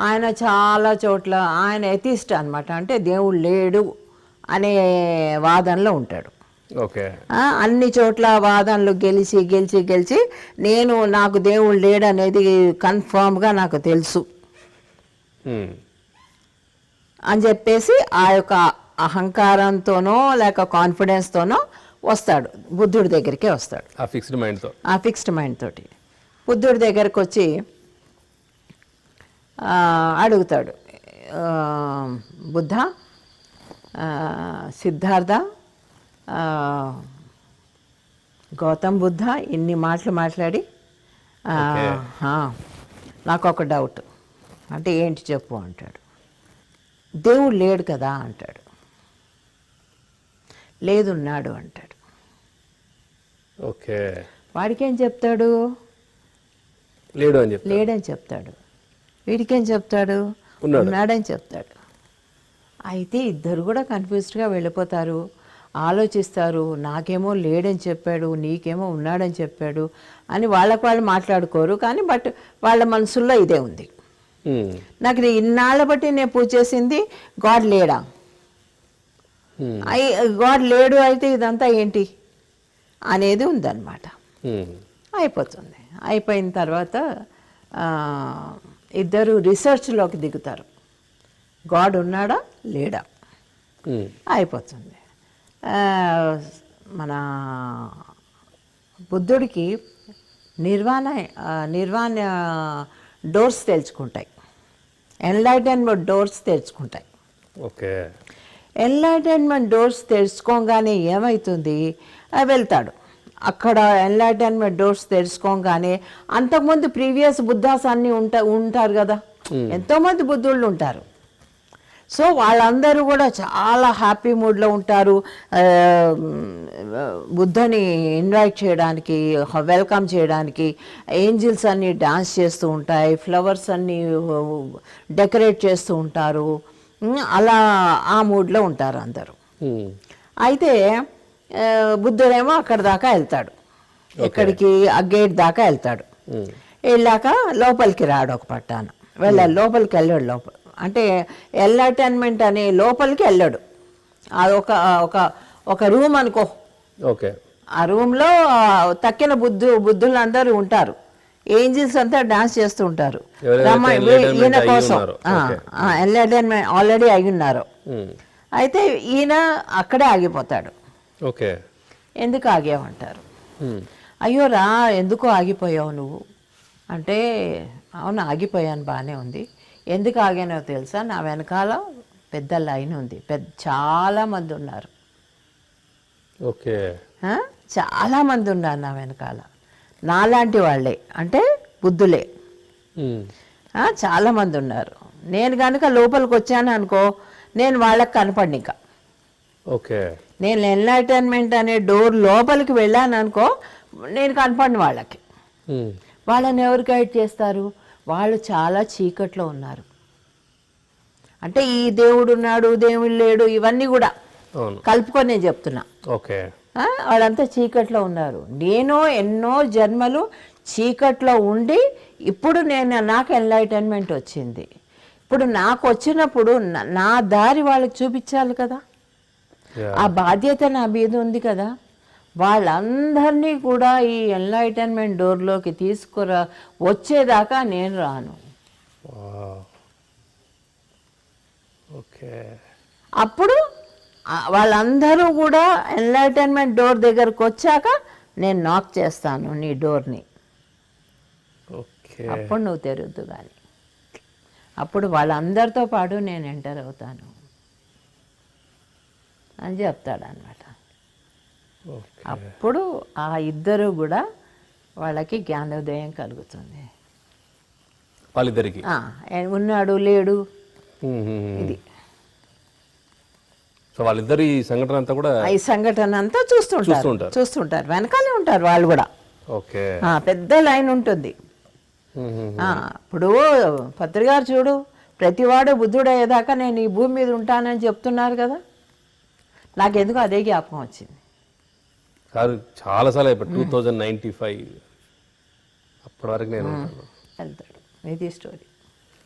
ఆయన చాలా చోట్ల ఆయన ఎథిస్ట్ అనమాట, అంటే దేవుడు లేడు అనే వాదనలో ఉంటాడు. ఓకే. అన్ని చోట్ల వాదనలు గెలిచి గెలిచి గెలిచి నాకు దేవుడు లేడు అనేది కన్ఫామ్గా నాకు తెలుసు అని చెప్పేసి ఆ యొక్క అహంకారంతోనో లేక కాన్ఫిడెన్స్తోనో వస్తాడు, బుద్ధుడి దగ్గరికే వస్తాడు. ఆ ఫిక్స్డ్ మైండ్ తోటి బుద్ధుడి దగ్గరకు వచ్చి అడుగుతాడు, బుద్ధ, సిద్ధార్థ, గౌతమ్ బుద్ధ ఇన్ని మాటలు మాట్లాడి నాకు ఒక డౌట్, అంటే ఏంటి చెప్పు అంటాడు. దేవుడు లేడు కదా అంటాడు. లేదున్నాడు అంటాడు. ఓకే. వాడికేం చెప్తాడు? లేడని చెప్తాడు. వీడికేం చెప్తాడు? ఉన్నాడని చెప్తాడు. అయితే ఇద్దరు కూడా కన్ఫ్యూజ్డ్గా వెళ్ళిపోతారు, ఆలోచిస్తారు. నాకేమో లేడని చెప్పాడు, నీకేమో ఉన్నాడని చెప్పాడు అని వాళ్ళకు వాళ్ళు మాట్లాడుకోరు. కానీ బట్ వాళ్ళ మనసుల్లో ఇదే ఉంది. నాకు ఇన్నాళ్ళ బట్టి నేను పూజ చేసింది గాడ్ లేడా, గాడ్ లేడు అయితే ఇదంతా ఏంటి అనేది ఉందన్నమాట. అయిపోతుంది. అయిపోయిన తర్వాత ఇద్దరు రీసెర్చ్లోకి దిగుతారు. గాడ్ ఉన్నాడా లేడా అయిపోతుంది. మన బుద్ధుడికి నిర్వాణ డోర్స్ తెరుచుకుంటాయి, ఎన్లైటన్మెంట్ డోర్స్ తెరుచుకుంటాయి. ఓకే. ఎన్లైటన్మెంట్ డోర్స్ తెరుచుకోగానే ఏమవుతుంది, వెళ్తాడు. అక్కడ ఎన్లైటన్మెంట్ డోర్స్ తెరుచుకోగానే అంతకుముందు ప్రీవియస్ బుద్ధాస్ అన్నీ ఉంటారు కదా, ఎంతోమంది బుద్ధుళ్ళు ఉంటారు. సో వాళ్ళందరూ కూడా చాలా హ్యాపీ మూడ్లో ఉంటారు. బుద్ధని ఇన్వైట్ చేయడానికి, వెల్కమ్ చేయడానికి ఏంజిల్స్ అన్నీ డాన్స్ చేస్తూ ఉంటాయి, ఫ్లవర్స్ అన్నీ డెకరేట్ చేస్తూ ఉంటారు. అలా ఆ మూడ్లో ఉంటారు అందరూ. అయితే బుద్ధుడేమో అక్కడ దాకా వెళ్తాడు, ఎక్కడికి ఆ గేట్ దాకా వెళ్తాడు. వెళ్ళాక లోపలికి రాడు ఒక పట్టాన, వెళ్ళాలి లోపలికి వెళ్ళాడు. లోపల అంటే ఎన్లైటన్మెంట్ అనే లోపలికి వెళ్ళాడు. అది ఒక రూమ్ అనుకో. ఓకే. ఆ రూమ్లో తక్కిన బుద్ధులు అందరూ ఉంటారు, ఏంజిల్స్ అంతా డాన్స్ చేస్తూ ఉంటారు ఈయన కోసం. ఎన్లైటన్మెంట్ ఆల్రెడీ అయి ఉన్నారు. అయితే ఈయన అక్కడే ఆగిపోతాడు. ఓకే. ఎందుకు ఆగావంటారు. అయ్యో రా, ఎందుకు ఆగిపోయావు నువ్వు అంటే, అవును ఆగిపోయాను, బాగానే ఉంది. ఎందుకు ఆగానో తెలుసా, నా వెనకాల పెద్ద లైన్ ఉంది, చాలామంది ఉన్నారు. ఓకే. చాలామంది ఉన్నారు నా వెనకాల, నాలాంటి వాళ్ళే, అంటే బుద్ధులే. చాలామంది ఉన్నారు. నేను కనుక లోపలికి వచ్చాను అనుకో, నేను వాళ్ళకి కనపడిన ఇంకా. ఓకే. నేను ఎన్లైటన్మెంట్ అనే డోర్ లోపలికి వెళ్ళాను అనుకో, నేను కనపడిన వాళ్ళకి. వాళ్ళని ఎవరు గైడ్ చేస్తారు? వాళ్ళు చాలా చీకట్లో ఉన్నారు. అంటే ఈ దేవుడు ఉన్నాడు, దేవుడు లేడు, ఇవన్నీ కూడా కలుపుకొని నేను చెప్తున్నా. ఓకే. వాళ్ళంతా చీకట్లో ఉన్నారు. నేను ఎన్నో జన్మలు చీకట్లో ఉండి ఇప్పుడు నాకు ఎన్లైటన్మెంట్ వచ్చింది. ఇప్పుడు నాకు వచ్చినప్పుడు నా దారి వాళ్ళకి చూపించాలి కదా, ఆ బాధ్యత నా మీద ఉంది కదా. వాళ్ళందరినీ కూడా ఈ ఎన్లైటన్మెంట్ డోర్లోకి వచ్చేదాకా నేను రాను. ఓకే. అప్పుడు వాళ్ళందరూ కూడా ఎన్లైటన్మెంట్ డోర్ దగ్గరకు వచ్చాక నేను నాక్ చేస్తాను నీ డోర్ని. అప్పుడు నువ్వు తెరుద్దు కానీ, అప్పుడు వాళ్ళందరితో పాటు నేను ఎంటర్ అవుతాను అని చెప్తాడనమాట. అప్పుడు ఆ ఇద్దరు కూడా వాళ్ళకి జ్ఞానోదయం కలుగుతుంది. వాళ్ళిద్దరికి ఉన్నాడు లేడు ఇది. సో వాళ్ళిద్దరు ఈ సంఘటన అంతా కూడా ఈ సంఘటన అంతా చూస్తుంటారు వెనకాలే ఉంటారు వాళ్ళు కూడా. ఓకే. పెద్ద లైన్ ఉంటుంది. ఇప్పుడు పత్రికారు చూడు, ప్రతివాడు బుద్ధుడు అయ్యేదాకా నేను ఈ భూమి మీద ఉంటానని చెప్తున్నారు కదా. నాకెందుకు అదే జ్ఞాపకం వచ్చింది. కాదు చాలాసార్లు అయిపోయి 2095 అప్పటి వరకు నేను వెళ్తాడు. ఇది స్టోరీ.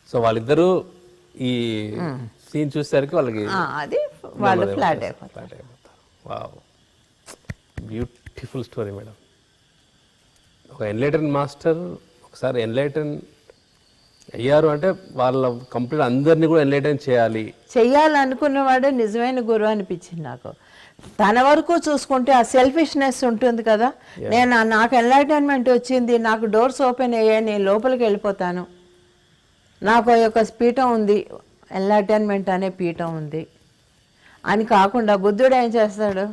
సో వాళ్ళిద్దరూ ఈ సీన్ చూసేసరికి వాళ్ళకి అది వాళ్ళు ఫ్లాట్ అయిపోతారు. Wow, beautiful story madam. ఒక ఎన్లైటన్ మాస్టర్ ఒకసారి ఎన్లైటన్ అయ్యారు అంటే వాళ్ళ కంప్లీట్ అందరినీ కూడా ఎన్లైటన్ చేయాలనుకున్నవాడే నిజమైన గురువు అనిపించింది నాకు. తన వరకు చూసుకుంటే ఆ సెల్ఫిష్నెస్ ఉంటుంది కదా. నాకు ఎన్లైటన్మెంట్ వచ్చింది, నాకు డోర్స్ ఓపెన్ అయ్యాయి, నేను లోపలికి వెళ్ళిపోతాను, నాకు ఒక పీఠం ఉంది, ఎన్లైటన్మెంట్ అనే పీఠం ఉంది అని కాకుండా బుద్ధుడు ఏం చేస్తాడు?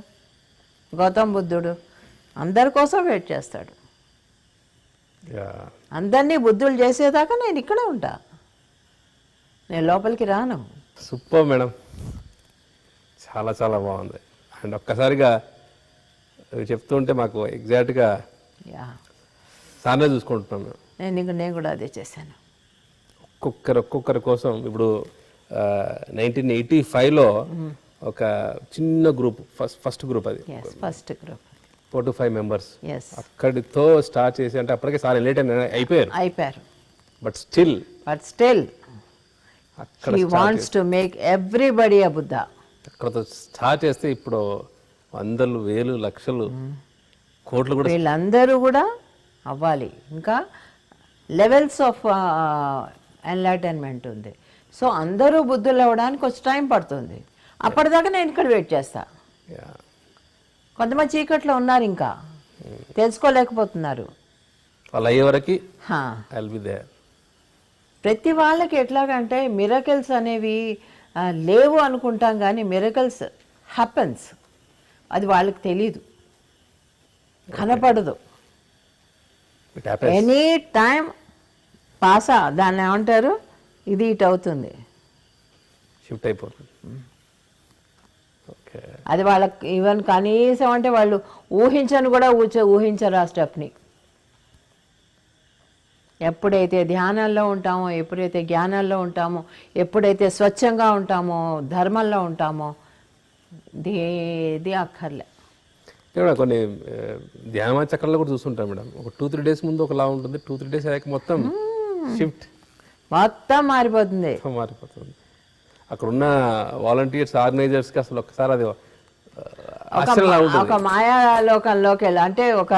గౌతమ్ బుద్ధుడు అందరి కోసం వెయిట్ చేస్తాడు. అందరినీ బుద్ధులు చేసేదాకా నేను ఇక్కడే ఉంటా, నేను లోపలికి రాను. సూపర్ మేడం, చాలా చాలా బాగుంది. అండ్ ఒక్కసారిగా చెప్తుంటే మాకు ఎగ్జాక్ట్గా సార్నే చూసుకుంటున్నాం మేము. నేను కూడా అదే చేశాను. ఒక్కొక్కరి కోసం ఇప్పుడు 1985లో ఒక చిన్న గ్రూప్, ఫస్ట్ గ్రూప్, అది ఫస్ట్ గ్రూప్ 4 to 5 మెంబర్స్ అక్కడితో స్టార్ట్ చేసి, అంటే అప్పటికే సార్ లేట్ అయిపోయారు. But still he wants to make everybody a Buddha. అక్కడతో స్టార్ట్ చేస్తే ఇప్పుడు వందలు, వేలు, లక్షలు, కోట్లు కూడా వీళ్ళందరూ కూడా అవ్వాలి. ఇంకా లెవెల్స్ ఆఫ్ ఎన్లైటన్మెంట్ ఉంది. సో అందరూ బుద్ధులు అవ్వడానికి కొంచెం టైం పడుతుంది. అప్పటిదాకా నేను ఇక్కడ వెయిట్ చేస్తా. కొంతమంది చీకట్లో ఉన్నారు, ఇంకా తెలుసుకోలేకపోతున్నారు. వాళ్ళు అయ్యే వరకు ప్రతి వాళ్ళకి ఎట్లాగంటే మిరకల్స్ అనేవి లేవు అనుకుంటాం, కానీ మిరకల్స్ హ్యాపెన్స్, అది వాళ్ళకి తెలీదు, కనపడదు. ఎనీ టైం పాసా దాన్ని ఏమంటారు, ఇది ఇటు అవుతుంది, షిఫ్ట్ అయిపోతుంది. అది వాళ్ళకి ఈవెన్ కనీసం అంటే వాళ్ళు ఊహించను కూడా ఊహించరు ఆ స్టెప్ని. ఎప్పుడైతే ధ్యానంలో ఉంటామో, ఎప్పుడైతే జ్ఞానంలో ఉంటామో, ఎప్పుడైతే స్వచ్ఛంగా ఉంటామో, ధర్మంలో ఉంటామో, ఇది అక్కర్లే. కొన్ని ధ్యాన చక్రాలు కూడా చూస్తుంటాం మేడం. ఒక 2-3 డేస్ ముందు ఒకలా ఉంటుంది, 2-3 డేస్ అయ్యాక మొత్తం షిఫ్ట్, మొత్తం మారిపోతుంది. అక్కడ ఉన్న వాలంటీర్స్, ఆర్గనైజర్స్కి అసలు ఒకసారి అది ఒక మాయా లోకంలోకి అంటే ఒక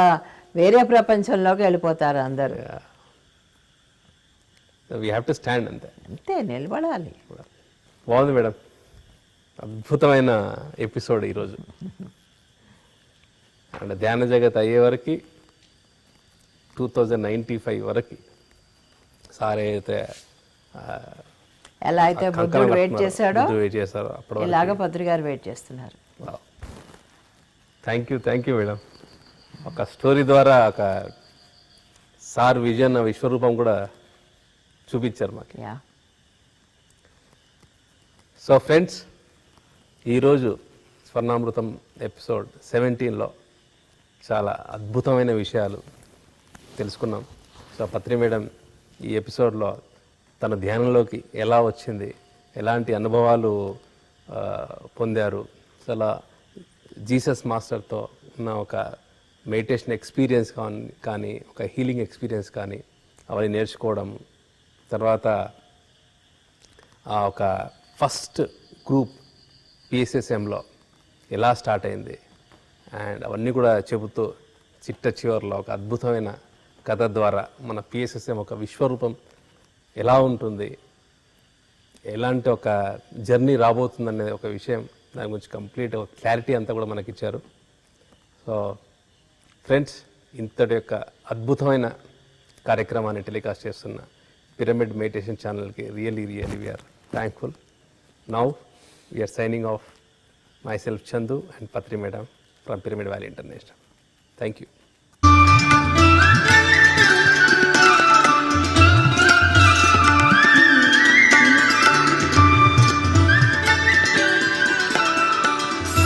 వేరే ప్రపంచంలోకి వెళ్ళిపోతారు అందరూ. వీ హ్యావ్ టు స్టాండ్, అంతే నిలబడాలి. బాగుంది మేడం, అద్భుతమైన ఎపిసోడ్ ఈరోజు. అండ్ ధ్యాన జగత్ అయ్యే వరకు 2095 వరకు సార్ అయితే ఎలా అయితే బుద్ధుడు వెయిట్ చేశాడో ఇలాగ పత్రికారు వెయిట్ చేస్తున్నారు. Thank you madam. ఒక స్టోరీ ద్వారా ఒక సార్ విజన్, విశ్వరూపం కూడా చూపించారు మాకు. సో ఫ్రెండ్స్, ఈరోజు స్వర్ణామృతం ఎపిసోడ్ 17లో చాలా అద్భుతమైన విషయాలు తెలుసుకున్నాం. సో పత్రి మేడం ఈ ఎపిసోడ్లో తన ధ్యానంలోకి ఎలా వచ్చింది, ఎలాంటి అనుభవాలు పొందారు, అసలు జీసస్ మాస్టర్తో ఉన్న ఒక మెడిటేషన్ ఎక్స్పీరియన్స్ కానీ ఒక హీలింగ్ ఎక్స్పీరియన్స్ కానీ అవన్నీ నేర్చుకోవడం, తర్వాత ఆ ఒక ఫస్ట్ గ్రూప్ పిఎస్ఎస్ఎంలో ఎలా స్టార్ట్ అయింది, అండ్ అవన్నీ కూడా చెబుతూ చిట్ట చివరిలో ఒక అద్భుతమైన కథ ద్వారా మన పిఎస్ఎస్ఎం ఒక విశ్వరూపం ఎలా ఉంటుంది, ఎలాంటి ఒక జర్నీ రాబోతుందనే ఒక విషయం, దాని గురించి కంప్లీట్ ఒక క్లారిటీ అంతా కూడా మనకి ఇచ్చారు. సో ఫ్రెండ్స్, ఇంతటి యొక్క అద్భుతమైన కార్యక్రమాన్ని టెలికాస్ట్ చేస్తున్న పిరమిడ్ మెడిటేషన్ ఛానల్కి really we're thankful. Now we're signing off myself Chandu and Patri Madam from Pyramid Valley International. Thank you.